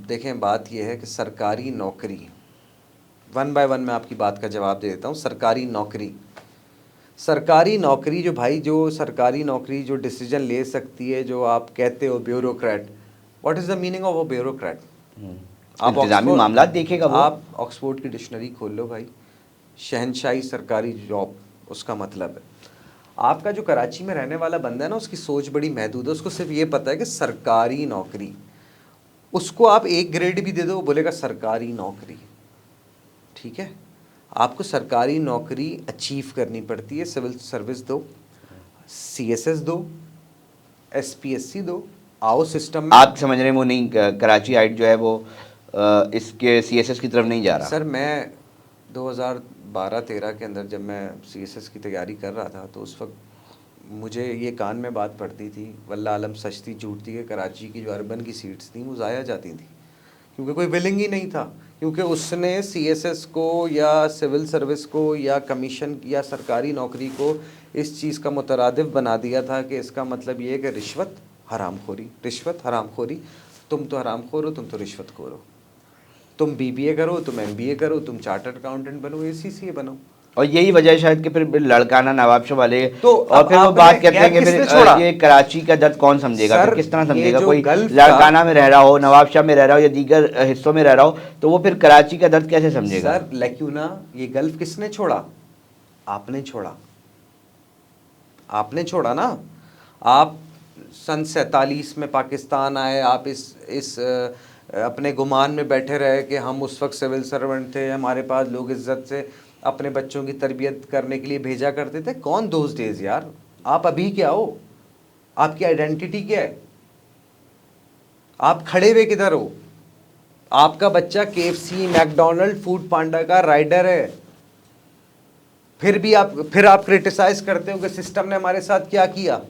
देखें, बात यह है कि सरकारी नौकरी, 1 बाय 1 मैं आपकी बात का जवाब दे देता हूँ। सरकारी नौकरी जो भाई, जो सरकारी नौकरी जो डिसीजन ले सकती है, जो आप कहते हो bureaucrat, what is the meaning of a bureaucrat? आप इंतजामी मामला देखेगा वो। आप ऑक्सफोर्ड की डिक्शनरी खोल लो भाई, शहनशाही सरकारी जॉब, उसका मतलब है आपका जो कराची में रहने वाला बंदा है ना, उसकी सोच बड़ी महदूद है। उसको सिर्फ ये पता है कि सरकारी नौकरी, उसको आप एक ग्रेड भी दे दो, वो बोलेगा सरकारी नौकरी। ठीक है, आपको सरकारी नौकरी अचीव करनी पड़ती है। सिविल सर्विस दो, CSS दो, SPSC दो, आओ सिस्टम में। आप समझ रहे हैं वो नहीं, कराची हाइट जो है वो इसके CSS की तरफ नहीं जा रहा? सर मैं 2012-13 के अंदर जब मैं CSS की तैयारी कर रहा था, तो उस वक्त मुझे ये कान में बात पड़ती थी, वल्लाह आलम सच थी झूठ थी, कि कराची की जो अर्बन की सीट्स थी वो ज़ाया जाती थी, क्योंकि कोई विलिंग ही नहीं था, क्योंकि उसने CSS को या सिविल सर्विस को या कमीशन या सरकारी नौकरी को इस चीज़ का मुतरादिफ बना दिया था कि इसका मतलब ये है कि रिश्वत हरामखोरी, तुम तो हरामखोर हो, तुम तो रिश्वतखोर हो, तुम BBA करो, तुम MBA करो, तुम चार्टर्ड अकाउंटेंट बनो, ACCA बनो। और यही वजह है शायद कि फिर लड़काना नवाबशाह वाले, तो और फिर वो बात कहते हैं कि फिर ये कराची का दर्द कौन समझेगा, फिर किस तरह समझेगा? कोई लड़काना में रह रहा हो, नवाबशाह में रह रहा हो, या दीगर हिस्सों में रह रहा हो, तो वो फिर कराची का दर्द कैसे समझेगा? सर लेक्यूना, ये गल्फ किसने छोड़ा? आपने छोड़ा ना। आप सन 47 में पाकिस्तान आए, आप इस अपने गुमान में बैठे रहे कि हम उस वक्त सिविल सर्वेंट थे, हमारे पास लोग इज्जत से अपने बच्चों की तरबियत करने के लिए भेजा करते थे। कौन दोज डेज यार? आप अभी क्या हो? आपकी आइडेंटिटी क्या है? आप खड़े हुए किधर हो? आपका बच्चा KFC, मैकडोनल्ड, फूड पांडा का राइडर है, फिर आप क्रिटिसाइज करते हो कि सिस्टम ने हमारे साथ क्या किया।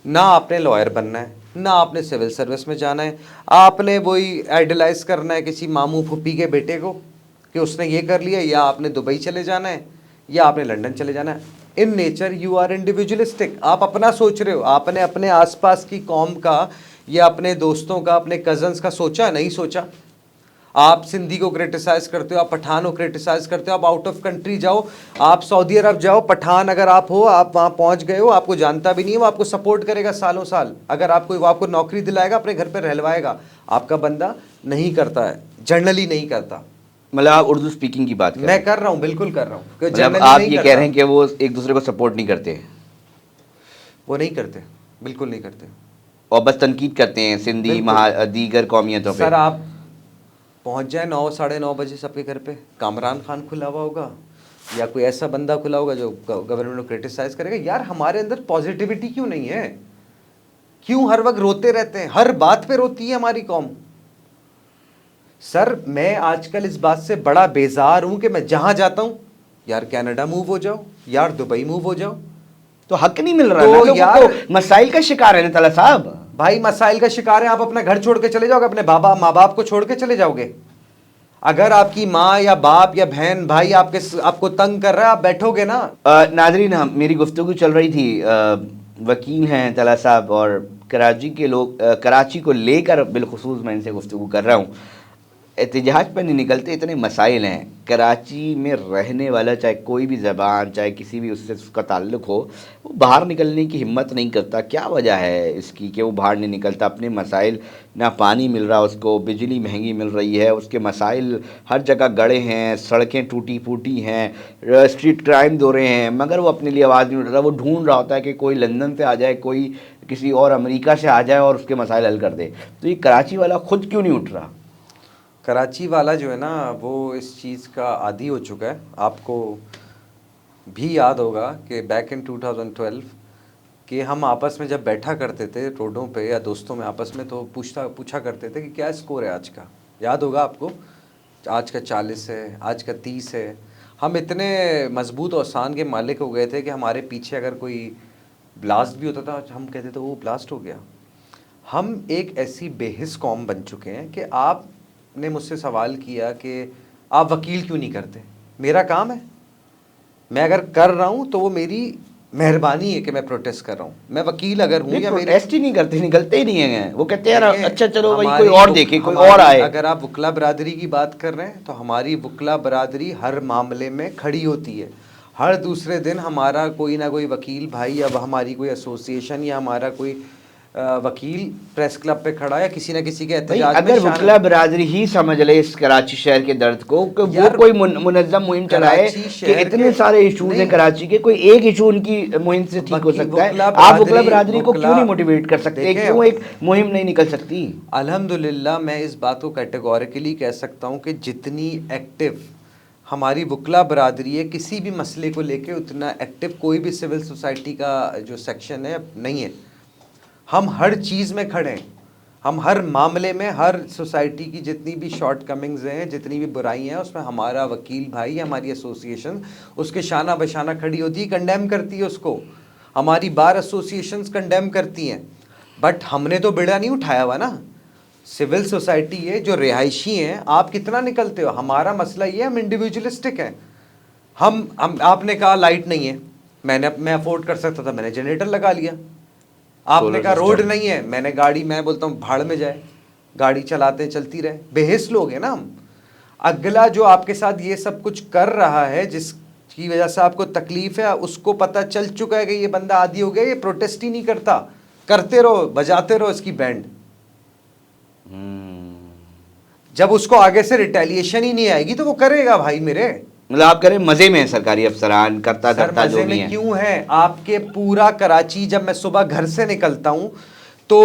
ना आपने लॉयर बनना है, ना आपने सिविल सर्विस में जाना है, आपने वही आइडलाइज करना है किसी मामू फुप्पी के बेटे को कि उसने ये कर लिया, या आपने दुबई चले जाना है, या आपने लंदन चले जाना है। In nature you are individualistic. आप अपना सोच रहे हो, आपने अपने आसपास की कौम का या अपने दोस्तों का, अपने कजन्स का सोचा? नहीं सोचा। आप सिंधी को क्रिटिसाइज करते हो, आप पठान को क्रिटिसाइज करते हो, आप आउट ऑफ कंट्री जाओ, आप सऊदी अरब जाओ, पठान अगर आप हो, आप वहाँ पहुँच गए हो, आपको जानता भी नहीं है, वो आपको सपोर्ट करेगा सालों साल। अगर आपको नौकरी दिलाएगा, अपने घर पर रहलवाएगा। आपका बंदा नहीं करता है, जनरली नहीं करता। मतलब आप उर्दू स्पीकिंग की बात मैं कर रहा हूँ, बिल्कुल कर रहा हूँ। मतलब आप ये कह रहे हैं कि वो एक दूसरे को सपोर्ट नहीं करते? वो नहीं करते, बिल्कुल नहीं करते, और बस तनकीद करते हैं सिंधी दीगर कौमियतों पे। सर पहुंच जाए 9 साढ़े 9 बजे सबके घर पे, कामरान खान खुला हुआ होगा या कोई ऐसा बंदा खुला होगा जो गवर्नमेंट को क्रिटिसाइज करेगा। यार हमारे अंदर पॉजिटिविटी क्यों नहीं है? क्यों हर वक्त रोते रहते हैं? हर बात पे रोती है हमारी कौम। सर मैं आजकल इस बात से बड़ा बेजार हूं कि मैं जहां जाता हूं, यार कनाडा मूव हो जाओ, यार दुबई मूव हो जाओ, तो हक नहीं मिल रहा तो ना लोगों यार को। मसाइल का शिकार है ना तला साहब। भाई मसाइल का शिकार है, आप अपना घर छोड़ के चले जाओगे, अपने बाबा माँ बाप को छोड़ के चले जाओगे? अगर आपकी माँ या बाप या बहन भाई आपको तंग कर रहा है, आप बैठोगे ना? नाजरीन, मेरी गुफ्तगू चल रही थी, वकील हैं तला साहब और कराची के लोग, कराची को लेकर बिलखुसूस मैं इनसे गुफ्तगू कर रहा हूँ। एहतजाज पर नहीं निकलते, इतने मसाइल हैं। कराची में रहने वाला चाहे कोई भी ज़बान, चाहे किसी भी उससे उसका ताल्लुक़ हो, वो बाहर निकलने की हिम्मत नहीं करता। क्या वजह है इसकी कि वो बाहर नहीं निकलता? अपने मसाइल, ना पानी मिल रहा उसको, बिजली महंगी मिल रही है, उसके मसाइल हर जगह गड़े हैं, सड़कें टूटी फूटी हैं, स्ट्रीट क्राइम हो रहे हैं, मगर वो अपने लिए आवाज़ नहीं उठ रहा। वो ढूंढ रहा होता है कि कोई लंदन से आ जाए, कोई किसी और अमेरिका से आ जाए और उसके मसाइल हल कर दे। तो ये कराची वाला खुद क्यों नहीं उठ रहा? कराची वाला जो है ना, वो इस चीज़ का आदी हो चुका है। आपको भी याद होगा कि बैक इन 2012 कि हम आपस में जब बैठा करते थे रोडों पे या दोस्तों में आपस में, तो पूछा करते थे कि क्या स्कोर है आज का। याद होगा आपको, आज का 40 है, आज का 30 है। हम इतने मजबूत और शान के मालिक हो गए थे कि हमारे पीछे अगर कोई ब्लास्ट भी होता था, हम कहते थे वो ब्लास्ट हो गया। हम एक ऐसी बेहिस कौम बन चुके हैं कि आपने मुझसे सवाल किया कि आप वकील क्यों नहीं करते। मेरा काम है, मैं अगर कर रहा हूं तो वो मेरी मेहरबानी है कि मैं प्रोटेस्ट कर रहा हूं। मैं वकील अगर हूं या मेरे प्रोटेस्ट ही नहीं करते, निकलते ही नहीं हैं। वो कहते हैं यार अच्छा चलो भाई कोई और देखे, कोई और आए। अगर आप वकला बरादरी की बात कर रहे हैं तो हमारी वकला बरादरी हर मामले में खड़ी होती है। हर दूसरे दिन हमारा कोई ना कोई वकील भाई या हमारी कोई एसोसिएशन या हमारा कोई वकील प्रेस क्लब पे खड़ा है किसी ना किसी के एहतजाज में। अगर वकला बरादरी ही समझ ले इस कराची शहर के दर्द को, कि वो कोई मुनज़्ज़म मुहिम चलाए कि इतने सारे इशूज हैं कराची के, कोई एक इशू उनकी मुहिम से ठीक हो सकता है। आप वकला बरादरी को क्यों नहीं मोटिवेट कर सकते? क्यों एक मुहिम नहीं निकल सकती? अल्हम्दुलिल्लाह मैं इस बात को कैटेगोरिकली कह सकता हूँ कि जितनी एक्टिव हमारी वकला बरादरी है किसी भी मसले को लेके, उतना एक्टिव कोई भी सिविल सोसाइटी का जो सेक्शन है नहीं है। हम हर चीज़ में खड़े हैं, हम हर मामले में, हर सोसाइटी की जितनी भी शॉर्ट कमिंग्स हैं, जितनी भी बुराई हैं, उसमें हमारा वकील भाई, हमारी एसोसिएशन उसके शाना बशाना खड़ी होती है, कंडेम करती है उसको। हमारी बार एसोसिएशंस कंडेम करती हैं। बट हमने तो बेड़ा नहीं उठाया हुआ ना। सिविल सोसाइटी है, जो रिहायशी हैं, आप कितना निकलते हो? हमारा मसला ये है, हम इंडिविजुअलिस्टिक हैं। हम आपने कहा लाइट नहीं है, मैं अफोर्ड कर सकता था, मैंने जनरेटर लगा लिया। आपने कहा रोड नहीं है, मैंने गाड़ी, मैं बोलता हूँ भाड़ में जाए, गाड़ी चलाते चलती रहे। बेहिस लोग हैं ना हम। अगला जो आपके साथ ये सब कुछ कर रहा है, जिसकी वजह से आपको तकलीफ है, उसको पता चल चुका है कि ये बंदा आदी हो गया, ये प्रोटेस्ट ही नहीं करता। करते रहो, बजाते रहो इसकी बैंड। जब उसको आगे से रिटेलिएशन ही नहीं आएगी तो वो करेगा भाई मेरे। मतलब आप करें मजे में सरकारी अफसरान करता करता जो भी है। क्यों है आपके पूरा कराची, जब मैं सुबह घर से निकलता हूं तो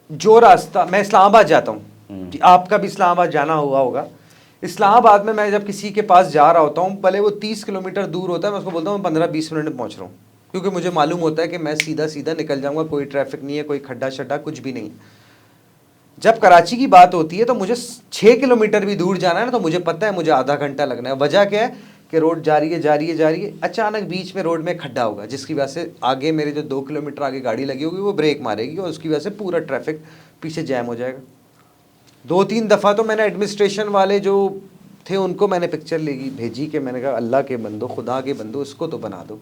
जो रास्ता, मैं इस्लामाबाद जाता हूं, आपका भी इस्लामाबाद जाना हुआ होगा। इस्लामाबाद में मैं जब किसी के पास जा रहा होता हूं, भले वो 30 किलोमीटर दूर होता है, मैं उसको बोलता हूँ 15-20 मिनट में पहुंच रहा हूँ, क्योंकि मुझे मालूम होता है कि मैं सीधा सीधा निकल जाऊंगा, कोई ट्रैफिक नहीं है, कोई खड्डा शड्डा कुछ भी नहीं। जब कराची की बात होती है तो मुझे 6 किलोमीटर भी दूर जाना है ना, तो मुझे पता है मुझे आधा घंटा लगना है। वजह क्या है कि रोड जा रही है, अचानक बीच में रोड में खड्डा होगा, जिसकी वजह से आगे मेरे जो 2 किलोमीटर आगे गाड़ी लगी होगी वो ब्रेक मारेगी और उसकी वजह से पूरा ट्रैफिक पीछे जैम हो जाएगा। 2-3 दफ़ा तो मैंने एडमिनिस्ट्रेशन वाले जो थे उनको मैंने पिक्चर भेजी कि मैंने कहा अल्लाह के बंदो, खुदा के बंदो, इसको तो बना दो।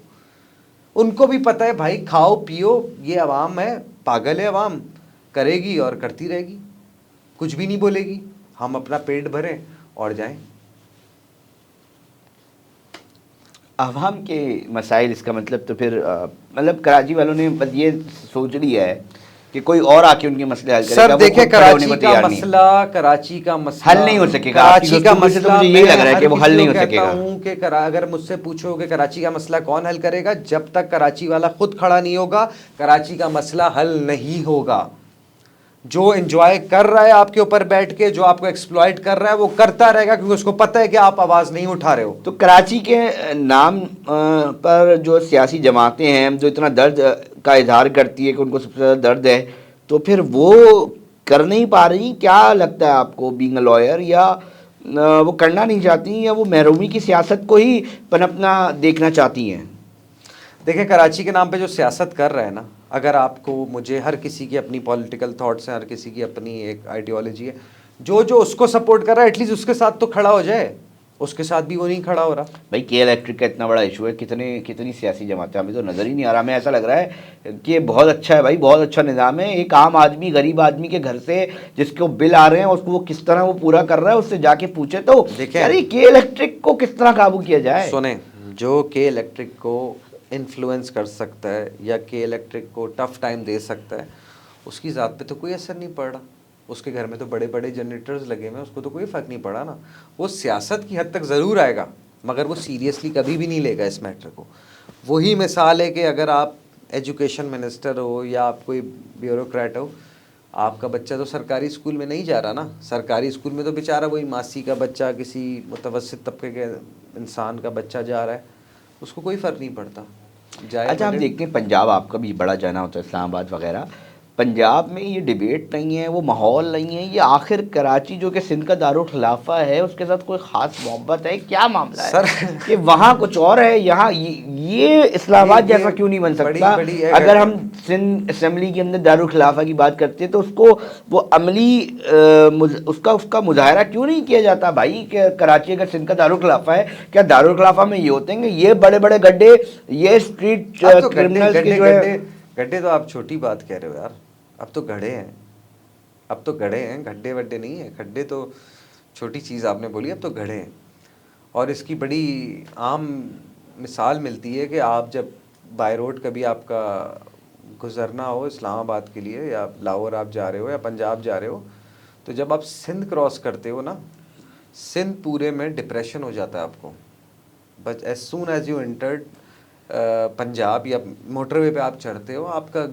उनको भी पता है भाई, खाओ पियो, ये अवाम है, पागल है अवाम, करेगी और करती रहेगी, कुछ भी नहीं बोलेगी। हम अपना पेट भरें और जाएं। अवाम के मसाइल, इसका मतलब तो फिर मतलब कराची वालों ने बस ये सोच लिया है कि कोई और आके उनके मसले हल करेगा। सर देखिए, कराची का मसला हल नहीं हो सकेगा। कराची का मसला मुझे ये लग रहा है कि वो हल नहीं हो सकेगा। हूं कि अगर मुझसे पूछो कि कराची का मसला कौन हल करेगा, जब तक कराची वाला खुद खड़ा नहीं होगा, कराची का मसला हल नहीं होगा। जो एंजॉय कर रहा है आपके ऊपर बैठ के, जो आपको एक्सप्लॉइट कर रहा है, वो करता रहेगा क्योंकि उसको पता है कि आप आवाज़ नहीं उठा रहे हो। तो कराची के नाम पर जो सियासी जमातें हैं जो इतना दर्द का इजहार करती है कि उनको सबसे ज़्यादा दर्द है, तो फिर वो कर नहीं पा रही, क्या लगता है आपको बीइंग अ लॉयर, या वो करना नहीं चाहती, या वो महरूमी की सियासत को ही पनपना देखना चाहती हैं? देखिए, कराची के नाम पे जो सियासत कर रहे हैं ना, अगर आपको, मुझे, हर किसी की अपनी पॉलिटिकल थॉट्स हैं, हर किसी की अपनी एक आइडियोलॉजी है, जो जो उसको सपोर्ट कर रहा है एटलीस्ट उसके साथ तो खड़ा हो जाए। उसके साथ भी वो नहीं खड़ा हो रहा। भाई के इलेक्ट्रिक का इतना बड़ा इशू है, कितनी सियासी जमातें, हमें तो नज़र ही नहीं आ रहा। हमें ऐसा लग रहा है कि बहुत अच्छा है भाई, बहुत अच्छा निज़ाम है। एक आम आदमी, गरीब आदमी के घर से जिसको बिल आ रहे हैं उसको वो किस तरह वो पूरा कर रहा है, उससे जाके पूछे तो यार ये के इलेक्ट्रिक को किस तरह काबू किया जाए। सुने, जो के इलेक्ट्रिक को इन्फ्लुएंस कर सकता है या के इलेक्ट्रिक को टफ टाइम दे सकता है, उसकी ज़ात पे तो कोई असर नहीं पड़ रहा। उसके घर में तो बड़े बड़े जनरेटर्स लगे हुए हैं, उसको तो कोई फ़र्क नहीं पड़ा ना। वो सियासत की हद तक ज़रूर आएगा, मगर वो सीरियसली कभी भी नहीं लेगा इस मैटर को। वही मिसाल है कि अगर आप एजुकेशन मिनिस्टर हो या आप कोई ब्यूरोक्रेट हो, आपका बच्चा तो सरकारी स्कूल में नहीं जा रहा ना। सरकारी स्कूल में तो बेचारा वही मासी का बच्चा, किसी मुतवस्सित तबके के इंसान का बच्चा जा रहा है, उसको कोई फ़र्क नहीं पड़ता। अच्छा, हम देखते हैं पंजाब आपका भी बड़ा जाना होता है, इस्लामाबाद वगैरह। पंजाब में ये डिबेट नहीं है, वो माहौल नहीं है, ये आखिर कराची जो कि सिंध का दारुल खिलाफा है उसके साथ कोई ख़ास मोहब्बत है, क्या मामला है? सर कि वहाँ कुछ और है, यहाँ ये इस्लामाबाद जैसा क्यों नहीं बन सकता? अगर हम सिंध असम्बली के अंदर दारुल खिलाफा की बात करते हैं तो उसको वो अमली उसका मुजाहरा क्यों नहीं किया जाता भाई? कि कराची अगर सिंध का दारुल खिलाफा है, क्या दारुल खिलाफा में ये होते हैं ये बड़े बड़े गड्ढे, ये स्ट्रीट क्रिमिनल्स के जो है गड्ढे तो आप छोटी बात कह रहे हो यार। अब तो गड्ढे हैं, अब तो गड्ढे हैं, गड्ढे वड्ढे नहीं है। गड्ढे तो छोटी चीज़ आपने बोली, अब तो गड्ढे हैं। और इसकी बड़ी आम मिसाल मिलती है कि आप जब बाय रोड कभी आपका गुज़रना हो इस्लामाबाद के लिए, या लाहौर आप जा रहे हो या पंजाब जा रहे हो, तो जब आप सिंध क्रॉस करते हो ना, सिंध पूरे में डिप्रेशन हो जाता है आपको। But as soon as you entered Punjab या मोटरवे पे आप चढ़ते हो, आपका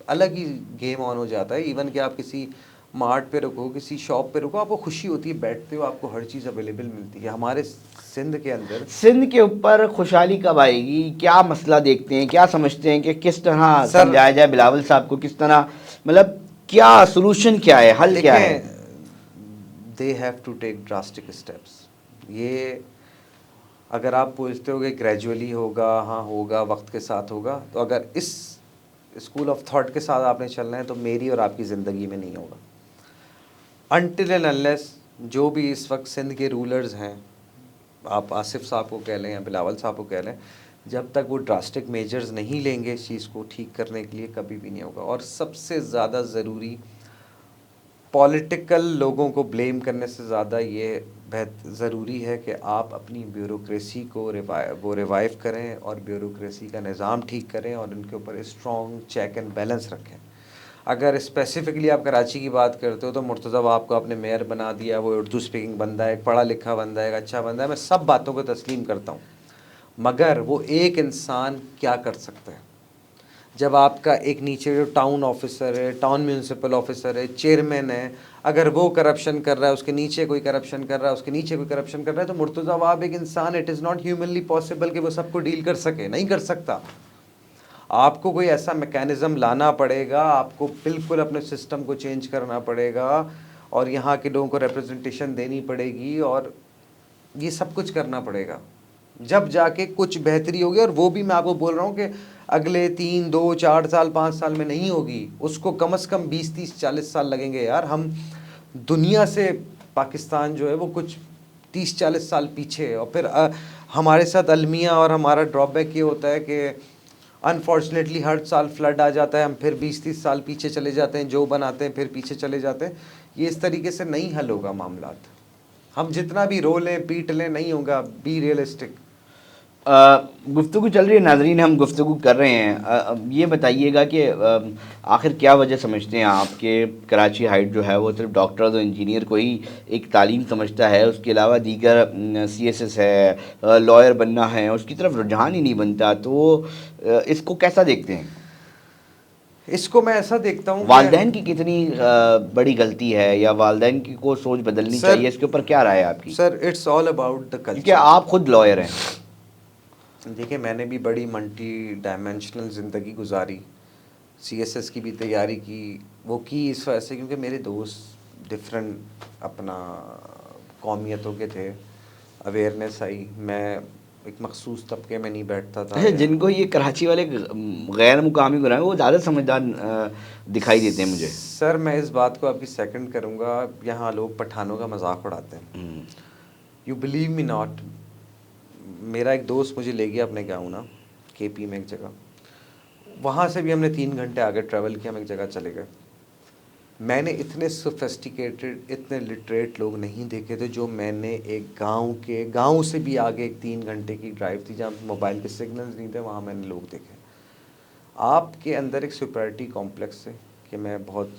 अलग ही गेम ऑन हो जाता है। इवन कि आप किसी मार्ट पे रुको, किसी शॉप पे रुको, आपको खुशी होती है, बैठते हो, आपको हर चीज़ अवेलेबल मिलती है। हमारे सिंध के अंदर, सिंध के ऊपर खुशहाली कब आएगी? क्या मसला देखते हैं, क्या समझते हैं कि किस तरह समझाया जाए बिलावल साहब को, किस तरह, मतलब क्या सोल्यूशन क्या है, हल क्या है? They have to take drastic steps. ये अगर आप पूछते हो कि ग्रेजुअली होगा, हाँ होगा, वक्त के साथ होगा, तो अगर इस स्कूल ऑफ थॉट के साथ आपने चलना है तो मेरी और आपकी ज़िंदगी में नहीं होगा। अनटिल एंड अनलेस जो भी इस वक्त सिंध के रूलर्स हैं, आप आसिफ साहब को कह लें या बिलावल साहब को कह लें, जब तक वो ड्रास्टिक मेजर्स नहीं लेंगे इस चीज़ को ठीक करने के लिए, कभी भी नहीं होगा। और सबसे ज़्यादा ज़रूरी, पॉलिटिकल लोगों को ब्लेम करने से ज़्यादा ये ज़रूरी है कि आप अपनी ब्यूरोक्रेसी को रिवाइव करें और ब्यूरोक्रेसी का निज़ाम ठीक करें और इनके ऊपर स्ट्रॉन्ग चेक एंड बैलेंस रखें। अगर स्पेसिफ़िकली आप कराची की बात करते हो तो मुर्तज़ा आपको आपने मेयर बना दिया, वो उर्दू स्पीकिंग बंदा है, एक पढ़ा लिखा बंदा है, एक अच्छा बंदा है, मैं सब बातों को तस्लीम करता हूँ, मगर वो एक इंसान क्या कर सकता है जब आपका एक नीचे जो टाउन ऑफिसर है, टाउन म्यूनसिपल ऑफिसर है, चेयरमैन है, अगर वो करप्शन कर रहा है, उसके नीचे कोई करप्शन कर रहा है, उसके नीचे कोई करप्शन कर रहा है, तो मुर्तज़ा आप एक इंसान, it is not humanly possible कि वो सबको डील कर सके, नहीं कर सकता। आपको कोई ऐसा मैकेनिज़्म लाना पड़ेगा, आपको बिल्कुल अपने सिस्टम को चेंज करना पड़ेगा और यहाँ के लोगों को रिप्रेजेंटेशन देनी पड़ेगी और ये सब कुछ करना पड़ेगा, जब जाके कुछ बेहतरी होगी। और वो भी मैं आपको बोल रहा हूँ कि अगले 3, 2, 4 साल, 5 साल में नहीं होगी, उसको कम से कम 20, 30, 40 साल लगेंगे यार। हम दुनिया से, पाकिस्तान जो है वो कुछ 30, 40 साल पीछे है। और फिर हमारे साथ अलमिया और हमारा ड्रॉबैक ये होता है कि अनफॉर्चुनेटली हर साल फ्लड आ जाता है, हम फिर 20, 30 साल पीछे चले जाते हैं, जो बनाते हैं फिर पीछे चले जाते हैं। ये इस तरीके से नहीं हल होगा मामला। हम जितना भी रो लें, पीट लें, नहीं होगा। Be realistic. गुफ्तगू चल रही है नाजरीन, हम गुफ्तगू कर रहे हैं। ये बताइएगा कि आखिर क्या वजह समझते हैं आप कि कराची हाइट जो है वो सिर्फ डॉक्टर्स और इंजीनियर को ही एक तालीम समझता है, उसके अलावा दीगर CSS है, लॉयर बनना है, उसकी तरफ रुझान ही नहीं बनता, तो इसको कैसा देखते हैं? इसको मैं ऐसा देखता हूँ वालिदैन की कितनी बड़ी गलती है, या वालिदैन की को सोच बदलनी चाहिए, इसके ऊपर क्या राय है आपकी? Sir it's all about the क्योंकि कल्चर। आप खुद लॉयर हैं। देखिए मैंने भी बड़ी मल्टी डायमेंशनल ज़िंदगी गुजारी, सीएसएस की भी तैयारी की, वो की इस वजह से क्योंकि मेरे दोस्त डिफरेंट अपना कौमियतों के थे, अवेयरनेस आई, मैं एक मखसूस तबके में नहीं बैठता था। जिनको ये कराची वाले गैर मुकामी गुनाह वो ज़्यादा समझदार दिखाई देते हैं मुझे। सर मैं इस बात को आपकी सेकंड करूँगा, यहाँ लोग पठानों का मजाक उड़ाते हैं, यू बिलीव मी नॉट। मेरा एक दोस्त मुझे ले गया अपने गाँव ना, केपी में एक जगह, वहाँ से भी हमने 3 घंटे आगे ट्रैवल किया, हम एक जगह चले गए। मैंने इतने सोफिस्टिकेटेड, इतने लिटरेट लोग नहीं देखे थे जो मैंने एक गांव से भी आगे एक 3 घंटे की ड्राइव थी जहाँ मोबाइल के सिग्नल्स नहीं थे, वहाँ मैंने लोग देखे। आपके अंदर एक सुपरियरिटी कॉम्प्लेक्स है कि मैं बहुत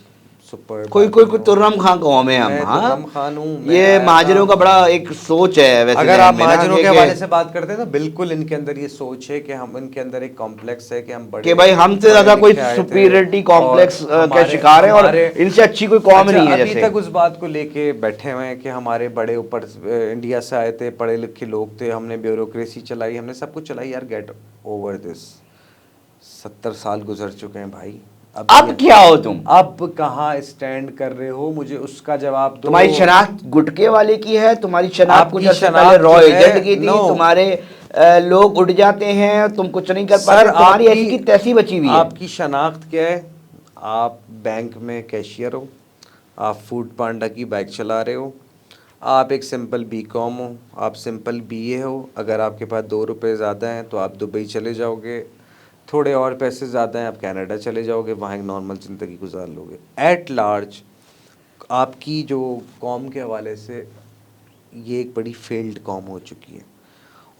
सुपर, कोई तुर्रम खां कौम है हम। हाँ, तुर्रम खान हूँ ये महाजरों का बड़ा एक सोच है वैसे। अगर आप महाजरों के हवाले से बात करते हैं तो बिल्कुल इनके अंदर ये सोच है कि हम, इनके अंदर एक कॉम्प्लेक्स है कि हम बड़े, कि भाई हमसे ज्यादा कोई सुपीरियरिटी कॉम्प्लेक्स का शिकार है और इनसे अच्छी कोई कौम नहीं है। अभी तक उस बात को लेके बैठे हुए हैं कि हमारे बड़े ऊपर इंडिया से आए थे, पढ़े लिखे लोग थे, हमने ब्यूरोक्रेसी चलाई, हमने सब कुछ चलाई। यार गेट ओवर दिस, 70 साल गुजर चुके हैं भाई, अब क्या हो तुम? अब कहाँ स्टैंड कर रहे हो, मुझे उसका जवाब दो। तुम्हारी शनाख्त गुटके वाले की है, तुम्हारी शनाख्त कुछ अर्से पहले रॉ एजेंट की थी, तुम्हारे लोग उठ जाते हैं, तुम कुछ नहीं कर पाते, तुम्हारी ऐसी की तैसी बची हुई है। आपकी शनाख्त क्या है? आप बैंक में कैशियर हो, आप फूड पांडा की बाइक चला रहे हो, आप एक सिंपल बीकॉम हो, आप सिंपल बीए हो, अगर आपके पास 2 रुपये ज़्यादा हैं तो आप दुबई चले जाओगे, थोड़े और पैसे ज़्यादा हैं आप कनाडा चले जाओगे, वहाँ एक नॉर्मल ज़िंदगी गुजार लोगे। एट लार्ज आपकी जो कौम के हवाले से ये एक बड़ी फेल्ड कौम हो चुकी है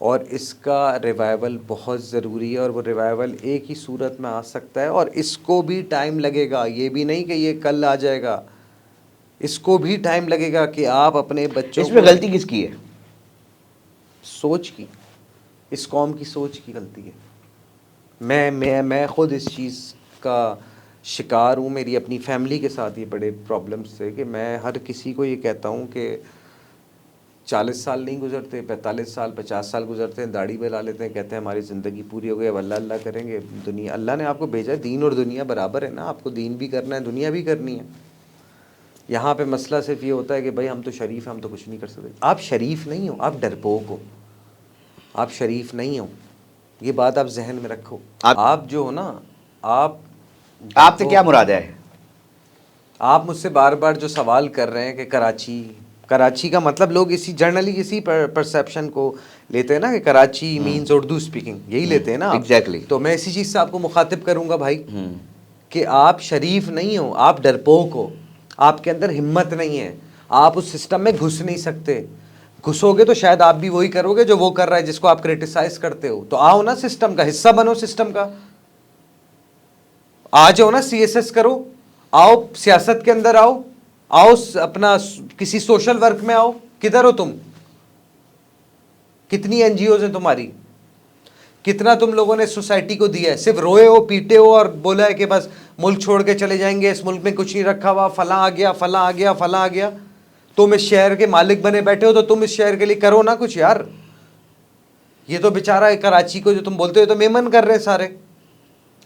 और इसका रिवाइवल बहुत ज़रूरी है, और वो रिवाइवल एक ही सूरत में आ सकता है और इसको भी टाइम लगेगा। ये भी नहीं कि ये कल आ जाएगा, इसको भी टाइम लगेगा कि आप अपने बच्चों इसमें गलती किसकी है? सोच की, इस कौम की सोच की गलती है। मैं खुद इस चीज़ का शिकार हूँ, मेरी अपनी फैमिली के साथ ये बड़े प्रॉब्लम्स थे कि मैं हर किसी को ये कहता हूँ कि 40 साल नहीं गुजरते, 45 साल 50 साल गुजरते हैं, दाढ़ी बना लेते हैं, कहते हैं हमारी ज़िंदगी पूरी हो गई, अब अल्लाह अल्लाह करेंगे। दुनिया, अल्लाह ने आपको भेजा है, दीन और दुनिया बराबर है ना, आपको दीन भी करना है, दुनिया भी करनी है। यहाँ पे मसला सिर्फ ये होता है कि भाई हम तो शरीफ हैं, हम तो कुछ नहीं कर सकते। आप शरीफ नहीं हो, आप डरपोक हो, आप शरीफ नहीं हो, ये बात आप जहन में रखो। आप जो हो ना, आपसे क्या मुराद है? आप मुझसे बार बार जो सवाल कर रहे हैं कि कराची का मतलब लोग इसी जर्नली इसी परसेप्शन को लेते हैं ना कि कराची मीन्स उर्दू स्पीकिंग, यही लेते हैं ना एग्जैक्टली। तो मैं इसी चीज़ से आपको मुखातिब करूंगा भाई कि आप शरीफ नहीं हो, आप डरपोक हो, आपके अंदर हिम्मत नहीं है, आप उस सिस्टम में घुस नहीं सकते। घुसोगे तो शायद आप भी वही करोगे जो वो कर रहा है, जिसको आप क्रिटिसाइज करते हो। तो आओ ना सिस्टम का हिस्सा बनो, सिस्टम का आ जाओ ना, सीएसएस करो, आओ सियासत के अंदर आओ अपना किसी सोशल वर्क में आओ। किधर हो तुम? कितनी एनजीओज हैं तुम्हारी? कितना तुम लोगों ने सोसाइटी को दिया है? सिर्फ रोए हो, पीटे हो और बोला है कि बस मुल्क छोड़ के चले जाएंगे, इस मुल्क में कुछ नहीं रखा हुआ, फला आ गया, फला आ गया, फला आ गया। तुम इस शहर के मालिक बने बैठे हो तो तुम इस शहर के लिए करो ना कुछ यार। ये तो बेचारा है कराची को जो तुम बोलते हो तो मेमन कर रहे हैं सारे।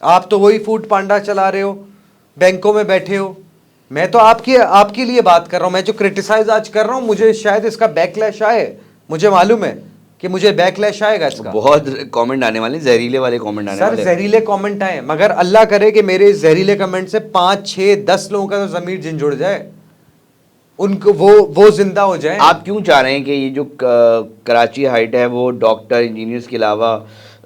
आप तो वही फूड पांडा चला रहे हो, बैंकों में बैठे हो। मैं तो आपके लिए बात कर रहा हूँ। मैं जो क्रिटिसाइज आज कर रहा हूँ, मुझे शायद इसका बैकलैश आए, मुझे मालूम है कि मुझे बैकलैश आएगा इसका। बहुत कमेंट आने वाले, जहरीले वाले कमेंट आने वाले। सर जहरीले कमेंट आए, मगर अल्लाह करे कि मेरे इस जहरीले कमेंट से 5, 6, 10 लोगों का तो ज़मीर झंझुड़ जाए, उनको वो जिंदा हो जाए। आप क्यों चाह रहे हैं कि ये जो कराची हाइट है वो डॉक्टर इंजीनियर्स के अलावा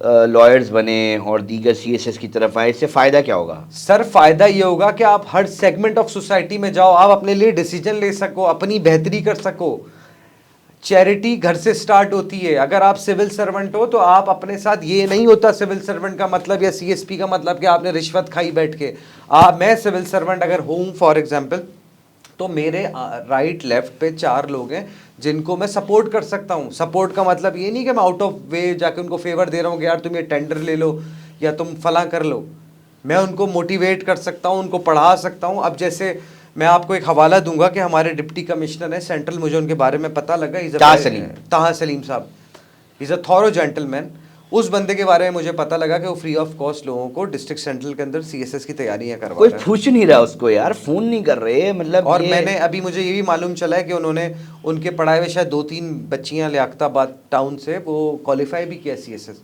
लॉयर्स बने और दीगर सीएसएस की तरफ आए? इससे फ़ायदा क्या होगा? सर फ़ायदा ये होगा कि आप हर सेगमेंट ऑफ सोसाइटी में जाओ, आप अपने लिए डिसीजन ले सको, अपनी बेहतरी कर सको। चैरिटी घर से स्टार्ट होती है। अगर आप सिविल सर्वेंट हो तो आप अपने साथ, ये नहीं होता सिविल सर्वेंट का मतलब या सीएसपी का मतलब कि आपने रिश्वत खाई बैठ के। मैं सिविल सर्वेंट अगर हूँ फॉर एग्जाम्पल, तो मेरे राइट लेफ्ट पे 4 लोग हैं जिनको मैं सपोर्ट कर सकता हूँ। सपोर्ट का मतलब ये नहीं कि मैं आउट ऑफ वे जाके उनको फेवर दे रहा हूँ कि यार तुम ये टेंडर ले लो या तुम फला कर लो। मैं उनको मोटिवेट कर सकता हूँ, उनको पढ़ा सकता हूँ। अब जैसे मैं आपको एक हवाला दूंगा कि हमारे डिप्टी कमिश्नर है सेंट्रल, मुझे उनके बारे में पता लगा, ताहा सलीम साहब, इज़ अ थॉरो जेंटलमैन। उस बंदे के बारे में मुझे पता लगा कि वो फ्री ऑफ कॉस्ट लोगों को डिस्ट्रिक्ट सेंट्रल के अंदर सीएसएस की तैयारियां करवा कोई रहा है। पूछ नहीं रहा उसको यार, फोन नहीं कर रहे, मतलब। और मैंने अभी मुझे ये भी मालूम चला है कि उन्होंने उनके पढ़ाए हुए शायद 2-3 बच्चियां लियाकताबाद टाउन से वो क्वालिफाई भी किया सीएसएस।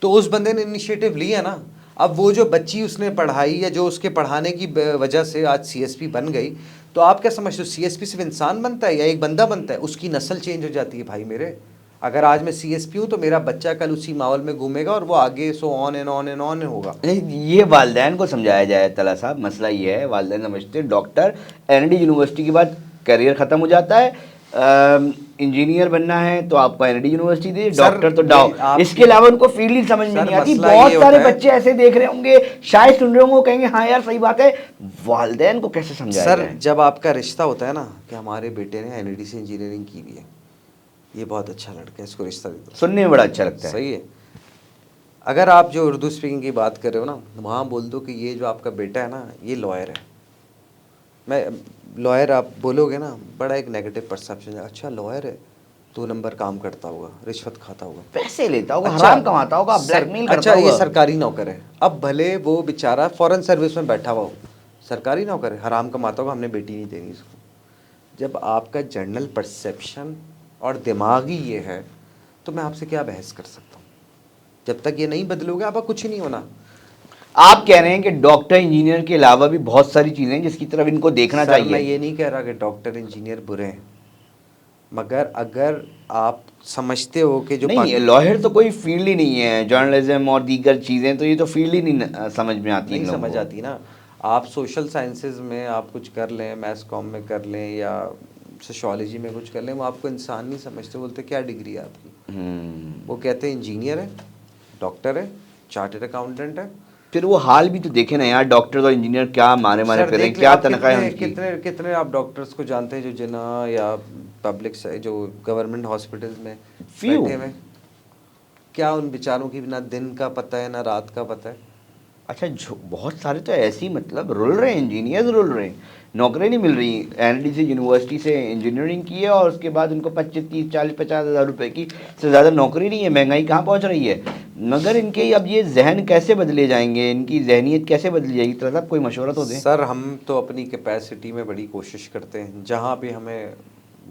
तो उस बंदे ने इनिशिएटिव लिया ना। अब वो जो बच्ची उसने पढ़ाई या जो उसके पढ़ाने की वजह से आज सीएसपी बन गई, तो आप क्या समझते हो सीएसपी सिर्फ इंसान बनता है या एक बंदा बनता है? उसकी नस्ल चेंज हो जाती है भाई मेरे। अगर आज मैं सीएसपी हूँ तो मेरा बच्चा कल उसी माहौल में घूमेगा और वो आगे so on and on and on होगा। ये वालिदैन को समझाया जाए तला साहब, मसला ये है, वालिदैन समझते डॉक्टर एनडी यूनिवर्सिटी के बाद करियर खत्म हो जाता है, इंजीनियर बनना है तो आपको एनडी यूनिवर्सिटी दी, डॉक्टर तो डाओ, इसके अलावा उनको फील्ड ही समझ में नहीं आती। बहुत सारे बच्चे ऐसे देख रहे होंगे, शायद सुन रहे होंगे, कहेंगे हाँ यार सही बात है, वालिदैन को कैसे समझाया सर जाए? जब आपका रिश्ता होता है ना कि हमारे बेटे ने एनडी से इंजीनियरिंग की भी है, ये बहुत अच्छा लड़का है, इसको रिश्ता दे दो, सुनने में बड़ा अच्छा लगता है। सही है। अगर आप जो उर्दू स्पीकिंग की बात कर रहे हो ना, वहाँ बोल दो कि ये जो आपका बेटा है ना ये लॉयर है। मैं लॉयर आप बोलोगे ना, बड़ा एक नेगेटिव परसेप्शन है, अच्छा लॉयर है, 2 नंबर काम करता होगा, रिश्वत खाता होगा, पैसे लेता होगा, अच्छा, हराम कमाता होगा, ब्लैकमेल करता अच्छा होगा। ये सरकारी नौकर है। अब भले वो बेचारा फॉरेन सर्विस में बैठा हुआ हो, सरकारी नौकर है, हराम कमाता होगा, हमने बेटी नहीं देनी इसको। जब आपका जनरल परसेप्शन और दिमागी ये है तो मैं आपसे क्या बहस कर सकता हूँ? जब तक ये नहीं बदलोगे आपका कुछ ही नहीं होना। आप कह रहे हैं कि डॉक्टर इंजीनियर के अलावा भी बहुत सारी चीजें हैं जिसकी तरफ इनको देखना सर, चाहिए। मैं ये नहीं कह रहा कि डॉक्टर इंजीनियर बुरे हैं, मगर अगर आप समझते हो कि जो नहीं, लॉयर तो कोई फील्ड ही नहीं है, जर्नलिज्म और दीगर चीजें तो ये तो फील्ड ही नहीं समझ में आती, नहीं समझ आती ना। आप सोशल साइंसेज में आप कुछ कर लें, मैथ्स कॉम में कर लें या सोशोलॉजी में कुछ कर लें, वो आपको इंसान नहीं समझते, बोलते क्या डिग्री है आपकी। वो कहते हैं इंजीनियर है, डॉक्टर है, चार्टर्ड अकाउंटेंट है। फिर वो हाल भी तो देखे ना यार, डॉक्टर और इंजीनियर क्या मारे मारे फिर रहे हैं, क्या तनख्वाह है उनकी। कितने कितने आप डॉक्टर्स को जानते हैं जो जिना या पब्लिक से जो गवर्नमेंट हॉस्पिटल्स में बैठे हुए, क्या उन बेचारों की ना दिन का पता है ना रात का पता है? अच्छा, बहुत सारे तो ऐसे ही मतलब रुल रहे हैं, इंजीनियर्स रुल रहे हैं, नौकरी नहीं मिल रही। एनडी से यूनिवर्सिटी से इंजीनियरिंग की है और उसके बाद उनको 25, 30, 40, 50 हज़ार रुपए की से ज़्यादा नौकरी नहीं है। महंगाई कहाँ पहुँच रही है? मगर इनके अब ये जहन कैसे बदले जाएंगे, इनकी जहनीत कैसे बदली जाएगी? तो साहब कोई मशवरा तो दें। सर हम तो अपनी कैपेसिटी में बड़ी कोशिश करते हैं, जहाँ भी हमें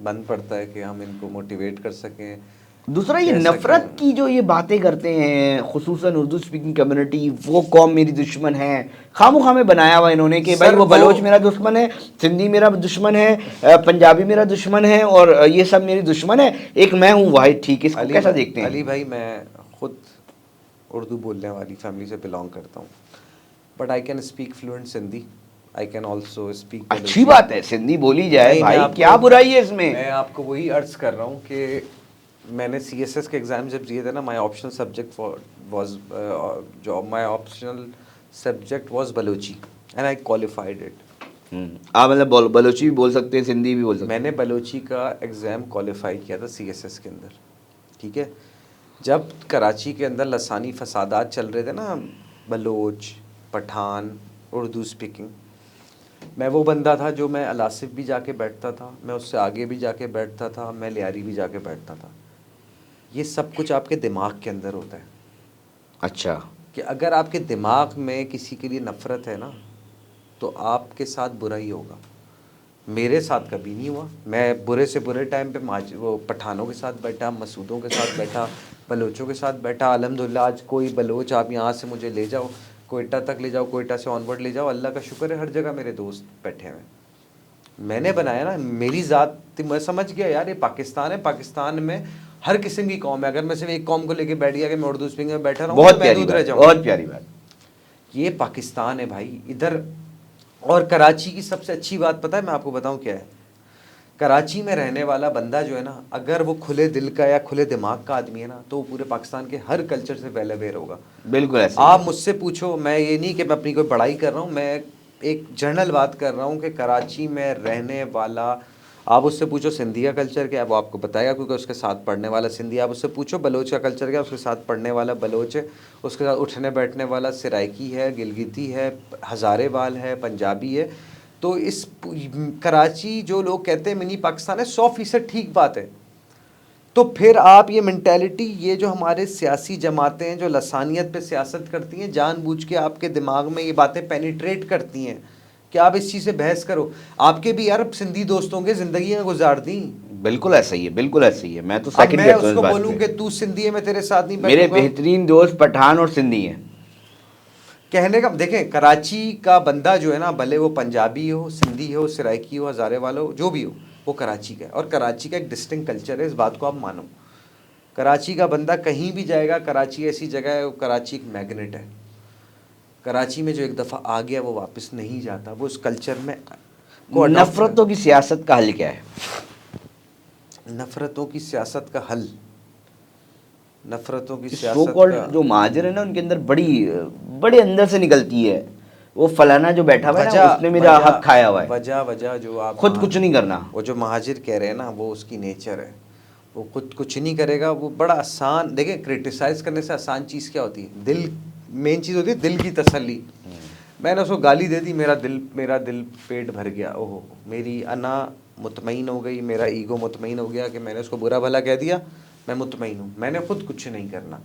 बन पड़ता है कि हम इनको मोटिवेट कर सकें। दूसरा ये नफरत की जो ये बातें करते हैं, खुसूसन उर्दू स्पीकिंग कम्युनिटी, वो कौम मेरी दुश्मन है, खामोखा में बनाया हुआ इन्होंने कि भाई वो बलोच मेरा दुश्मन है, सिंधी मेरा दुश्मन है, पंजाबी मेरा दुश्मन है और ये सब मेरी दुश्मन है, एक मैं हूँ वाहिद ठीक। इसको कैसा देखते हैं? अली भाई, मैं खुद उर्दू बोलने वाली फैमिली से बिलोंग करता हूँ, but I can speak fluent Sindhi, I can also speak. अच्छी बात है, सिंधी बोली जाए भाई, क्या बुराई है इसमें? मैं आपको वही अर्ज कर रहा हूँ कि मैंने सीएसएस के एग्ज़ाम जब दिए थे ना, my optional subject was Balochi and I qualified it. आप मतलब बलोची भी बोल सकते हैं, सिंधी भी बोल सकते हैं। मैंने बलोची का एग्ज़ाम क्वालिफाई किया था सीएसएस के अंदर, ठीक है। जब कराची के अंदर लसानी फसादात चल रहे थे ना, बलोच, पठान, उर्दू स्पीकिंग, मैं वो बंदा था जो मैं अलासिफ भी जाके बैठता था, मैं उससे आगे भी जाके बैठता था, मैं लियारी भी जाके बैठता था। ये सब कुछ आपके दिमाग के अंदर होता है। अच्छा, कि अगर आपके दिमाग में किसी के लिए नफ़रत है ना, तो आपके साथ बुरा ही होगा। मेरे साथ कभी नहीं हुआ। मैं बुरे से बुरे टाइम पे वो पठानों के साथ बैठा, मसूदों के साथ बैठा, बलोचों के साथ बैठा। अल्हम्दुलिल्लाह आज कोई बलोच आप यहाँ से मुझे ले जाओ, कोयटा तक ले जाओ, कोयटा से ऑनवर्ड ले जाओ, अल्लाह का शुक्र है हर जगह मेरे दोस्त बैठे हैं। मैंने बनाया ना, मेरी ज़ात, मैं समझ गया यार ये पाकिस्तान है, पाकिस्तान में हर किस्म की कौम है। अगर मैं सिर्फ एक कौम को लेके बैठ गया कि मैं उर्दू स्पीकिंग में बैठा रहा हूँ, बहुत प्यारी बात, बहुत प्यारी बात। ये पाकिस्तान है भाई इधर। और कराची की सबसे अच्छी बात पता है मैं आपको बताऊं क्या है? कराची में रहने वाला बंदा जो है ना, अगर वो खुले दिल का या खुले दिमाग का आदमी है ना, तो वो पूरे पाकिस्तान के हर कल्चर से वेल अवेयर होगा। बिल्कुल ऐसे। आप मुझसे पूछो, मैं ये नहीं कि मैं अपनी कोई बड़ाई कर रहा हूँ, मैं एक जनरल बात कर रहा हूँ कि कराची में रहने वाला आप उससे पूछो सिंधी का कल्चर क्या है, वो आपको बताएगा, क्योंकि उसके साथ पढ़ने वाला सिंधी। आप उससे पूछो बलोच का कल्चर क्या है, उसके साथ पढ़ने वाला बलोच है। उसके साथ उठने बैठने वाला सिराइकी है, गिलगिती है, हज़ारेवाल है, पंजाबी है। तो इस कराची जो लोग कहते हैं मिनी पाकिस्तान है, 100% ठीक बात है। तो फिर आप ये मेंटेलिटी, ये जो हमारे सियासी जमातें हैं जो लसानियत पे सियासत करती हैं, जानबूझ के आपके दिमाग में ये बातें पेनिट्रेट करती हैं कि आप इस चीज़ से बहस करो। आपके भी यार सिंधी दोस्तों के ज़िंदगियाँ गुजार दी। बिल्कुल ऐसा ही है, बिल्कुल ऐसा ही है। मैं तो अब सेकंड मैं करता हूँ इस उसको बात बोलूँ पे। कि तू सिंधी है, मैं तेरे साथ नहीं मेरे बैठूंगा। बेहतरीन दोस्त पठान और सिंधी हैं। कहने का देखें, कराची का बंदा जो है ना, भले वो पंजाबी हो, सिंधी हो, सराइकी हो, हज़ारे वाला हो, जो भी हो, वो कराची का है। और कराची का एक डिस्टिंक्ट कल्चर है, इस बात को आप मानो। कराची का बंदा कहीं भी जाएगा, कराची ऐसी जगह है, कराची एक मैग्नेट है। कराची में जो एक दफ़ा आ गया वो वापस नहीं जाता, वो उस कल्चर में को अडॉप्ट कर। नफरतों की सियासत का हल क्या है? नफ़रतों की सियासत का हल, नफ़रतों की सो सियासत कॉल्ड का जो महाजर है ना, उनके अंदर बड़े अंदर से निकलती है। वो फलाना जो बैठा हुआ है ना, वजह उसने मेरा वजह हक खाया हुआ है, वजह वजह जो आप खुद कुछ नहीं करना। वो जो महाजिर कह रहे हैं ना, वो उसकी नेचर है। वो खुद कुछ नहीं करेगा। वो बड़ा आसान, देखें, क्रिटिसाइज़ करने से आसान चीज़ क्या होती है? दिल, मेन चीज़ होती है दिल की तसल्ली। मैंने उसको गाली दे दी, मेरा दिल पेट भर गया, ओहो, मेरी अना मुतमईन हो गई, मेरा ईगो मुतमईन हो गया कि मैंने उसको बुरा भला कह दिया, मैं मुतमईन हूँ, मैंने खुद कुछ नहीं करना।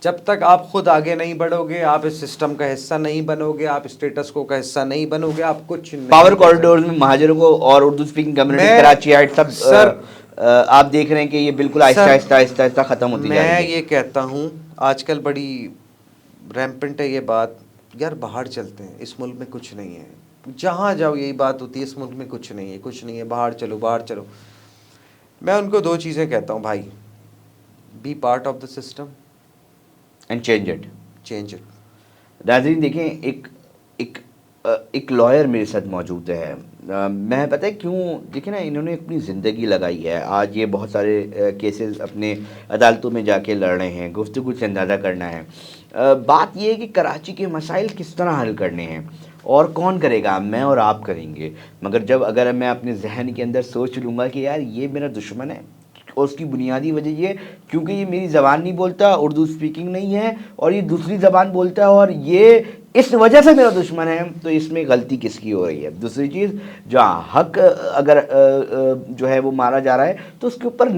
जब तक आप खुद आगे नहीं बढ़ोगे, आप इस सिस्टम का हिस्सा नहीं बनोगे, आप स्टेटस को का हिस्सा नहीं बनोगे, आप कुछ नहीं पावर कर कॉरिडोर सकते। में महाजरों को और उर्दू स्पीकिंग कम्युनिटी मैं कराची हाइट सब सर आप देख रहे हैं कि ये बिल्कुल आहिस्ता सर आहिस्ता आहिस्ता आहिस्ता ख़त्म होती जा मैं रही है। ये कहता हूँ, आजकल बड़ी रैम्पेंट है ये बात, यार बाहर चलते हैं, इस मुल्क में कुछ नहीं है। जहाँ जाओ यही बात होती है, इस मुल्क में कुछ नहीं है, कुछ नहीं है, बाहर चलो, बाहर चलो। मैं उनको दो चीज़ें कहता हूँ भाई, be part of the system, and change it. Change it. नाज़रीन देखें, एक एक एक लॉयर मेरे साथ मौजूद है। मैं पता है क्यों, देखिए ना, इन्होंने अपनी ज़िंदगी लगाई है। आज ये बहुत सारे केसेस अपने अदालतों में जाके लड़ रहे हैं, गुफ्तगू से अंदाज़ा करना है। बात ये है कि कराची के मसाइल किस तरह हल करने हैं और कौन करेगा, मैं और आप करेंगे। मगर अगर मैं अपने जहन के अंदर सोच लूँगा कि यार ये मेरा दुश्मन है, और उसकी बुनियादी वजह ये, क्योंकि ये मेरी ज़बान नहीं बोलता, उर्दू स्पीकिंग नहीं है, और ये दूसरी ज़बान बोलता है, और ये इस वजह से मेरा दुश्मन है, तो इसमें गलती किसकी हो रही है? दूसरी चीज़, जहाँ हक अगर जो है वो मारा जा रहा है, तो उसके ऊपर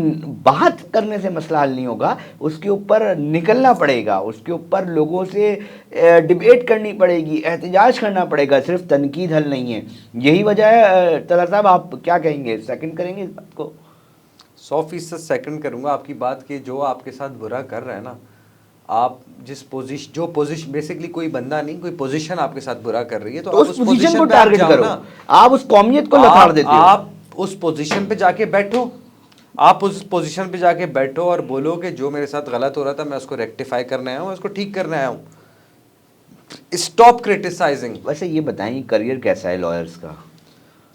बात करने से मसला हल नहीं होगा, उसके ऊपर निकलना पड़ेगा, उसके ऊपर लोगों से डिबेट करनी पड़ेगी, एहतजाज करना पड़ेगा, सिर्फ तनकीद हल नहीं है। यही वजह है। तलत साहब, आप क्या कहेंगे, सेकंड करेंगे इस बात को? 100% सेकंड करूँगा आपकी बात कि जो आपके साथ बुरा कर रहा है ना, आप जिस पोजीशन, जो पोजीशन, बेसिकली कोई बंदा नहीं, कोई पोजीशन आपके साथ बुरा कर रही है, तो आप उस उस पोजीशन को पोजीशन पे आप टारगेट जाओ करो, ना। आप उस कौमियत को लताड़ देते हो। आप उस पोजीशन पे जाके बैठो, आप उस पोजीशन पे जाके बैठो और बोलो कि जो मेरे साथ गलत हो रहा था मैं उसको रेक्टिफाई करने आया हूँ, उसको ठीक करने आया हूँ। Stop criticising. वैसे ये बताएं, करियर कैसा है लॉयर्स का?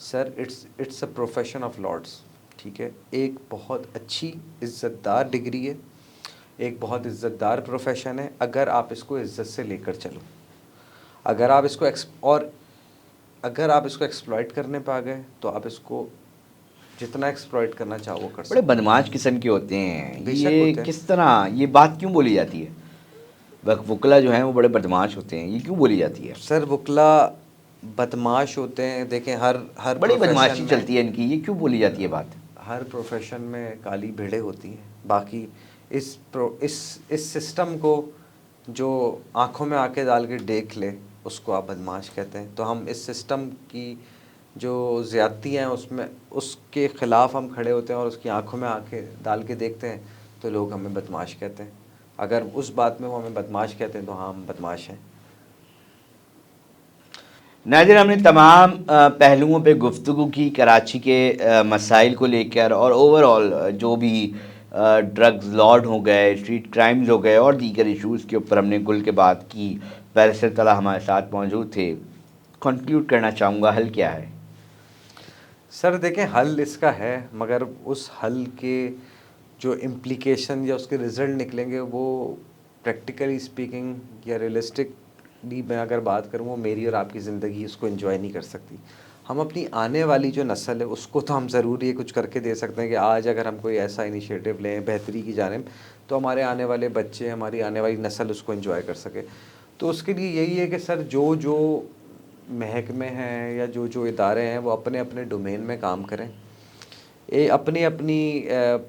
Sir, it's a profession of lords, ठीक है। एक बहुत अच्छी इज़्ज़तदार डिग्री है, एक बहुत इज़्ज़तदार प्रोफेशन है, अगर आप इसको इज़्ज़त से लेकर चलो। अगर आप इसको अगर आप इसको एक्सप्लॉइट करने पे आ गए, तो आप इसको जितना एक्सप्लॉइट करना चाहो वो कर बड़े सकते बदमाश किस्म के होते हैं बेशक ये। होते हैं। किस तरह ये बात क्यों बोली जाती है? वकला जो हैं वो बड़े बदमाश होते हैं, ये क्यों बोली जाती है? सर, वकला बदमाश होते हैं, देखें, हर बड़ी प्रोफेशन बदमाशी में, चलती है इनकी, ये क्यों बोली जाती है बात? हर प्रोफेशन में काली भेड़ें होती हैं। बाकी इस सिस्टम को जो आंखों में आंखें डाल के देख ले, उसको आप बदमाश कहते हैं। तो हम इस सिस्टम की जो ज़्यादती हैं उसमें, उसके ख़िलाफ़ हम खड़े होते हैं और उसकी आंखों में आंखें डाल के देखते हैं, तो लोग हमें बदमाश कहते हैं। अगर उस बात में वो हमें बदमाश कहते हैं तो हाँ, हम बदमाश हैं। नाज़रीन, हमने तमाम पहलुओं पे गुफ्तगू की कराची के मसाइल को लेकर, और ओवरऑल जो भी ड्रग्स लॉर्ड हो गए, स्ट्रीट क्राइम्स हो गए, और दीगर इशूज़ के ऊपर हमने खुल के बात की। बैरिस्टर तला हमारे साथ मौजूद थे। कंक्लूड करना चाहूँगा, हल क्या है? सर देखें, हल इसका है, मगर उस हल के जो इम्प्लीकेशन या उसके रिज़ल्ट निकलेंगे, वो प्रैक्टिकली स्पीकिंग या रियलिस्टिकली मैं अगर बात करूँ, वो मेरी और आपकी ज़िंदगी उसको एंजॉय नहीं कर सकती। हम अपनी आने वाली जो नस्ल है उसको तो हम ज़रूर ये कुछ करके दे सकते हैं कि आज अगर हम कोई ऐसा इनिशिएटिव लें बेहतरी की जानिब, तो हमारे आने वाले बच्चे, हमारी आने वाली नस्ल उसको एंजॉय कर सके। तो उसके लिए यही है कि सर जो जो महकमे हैं या जो जो इदारे हैं वो अपने अपने डोमेन में काम करें, अपनी अपनी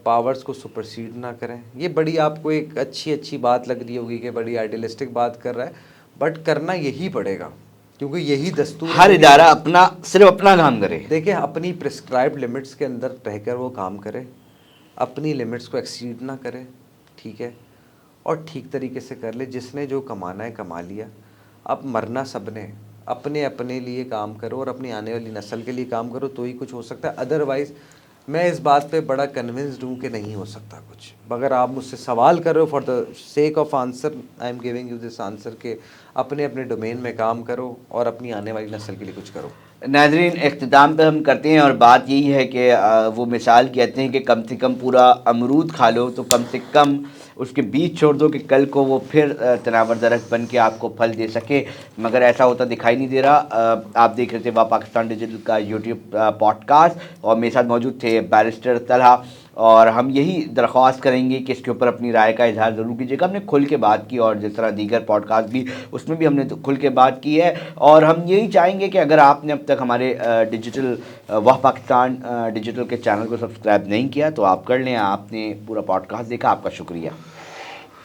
पावर्स को सुपरसीड ना करें। ये बड़ी आपको एक अच्छी बात लग रही होगी कि बड़ी आइडियलिस्टिक बात कर रहा है, बट करना यही पड़ेगा क्योंकि यही दस्तूर हर इदारा अपना सिर्फ अपना काम करे। देखिए, अपनी प्रिस्क्राइब्ड लिमिट्स के अंदर रहकर वो काम करे, अपनी लिमिट्स को एक्सीड ना करे, ठीक है, और ठीक तरीके से कर ले। जिसने जो कमाना है कमा लिया, अब मरना सबने, अपने अपने लिए काम करो और अपनी आने वाली नस्ल के लिए काम करो, तो ही कुछ हो सकता है। अदरवाइज़ मैं इस बात पे बड़ा कन्विंस्ड हूँ कि नहीं हो सकता कुछ। अगर आप मुझसे सवाल कर रहे हो for the sake of answer, I am giving you this answer के अपने अपने डोमेन में काम करो और अपनी आने वाली नस्ल के लिए कुछ करो। नाज़रीन, इख्तिताम पे हम करते हैं और बात यही है कि वो मिसाल कहते हैं कि कम से कम पूरा अमरूद खा लो तो कम से कम उसके बीज छोड़ दो कि कल को वो फिर तनावर दरख्त बन के आपको फल दे सके, मगर ऐसा होता दिखाई नहीं दे रहा। आप देख रहे थे वाह पाकिस्तान डिजिटल का यूट्यूब पॉडकास्ट और मेरे साथ मौजूद थे बैरिस्टर तलहा, और हम यही दरख्वास्त करेंगे कि इसके ऊपर अपनी राय का इजहार ज़रूर कीजिएगा। हमने खुल के बात की और जिस तरह दीगर पॉडकास्ट भी उसमें भी हमने खुल के बात की है, और हम यही चाहेंगे कि अगर आपने अब तक हमारे डिजिटल वाह पाकिस्तान डिजिटल के चैनल को सब्सक्राइब नहीं किया तो आप कर लें। आपने पूरा पॉडकास्ट देखा, आपका शुक्रिया।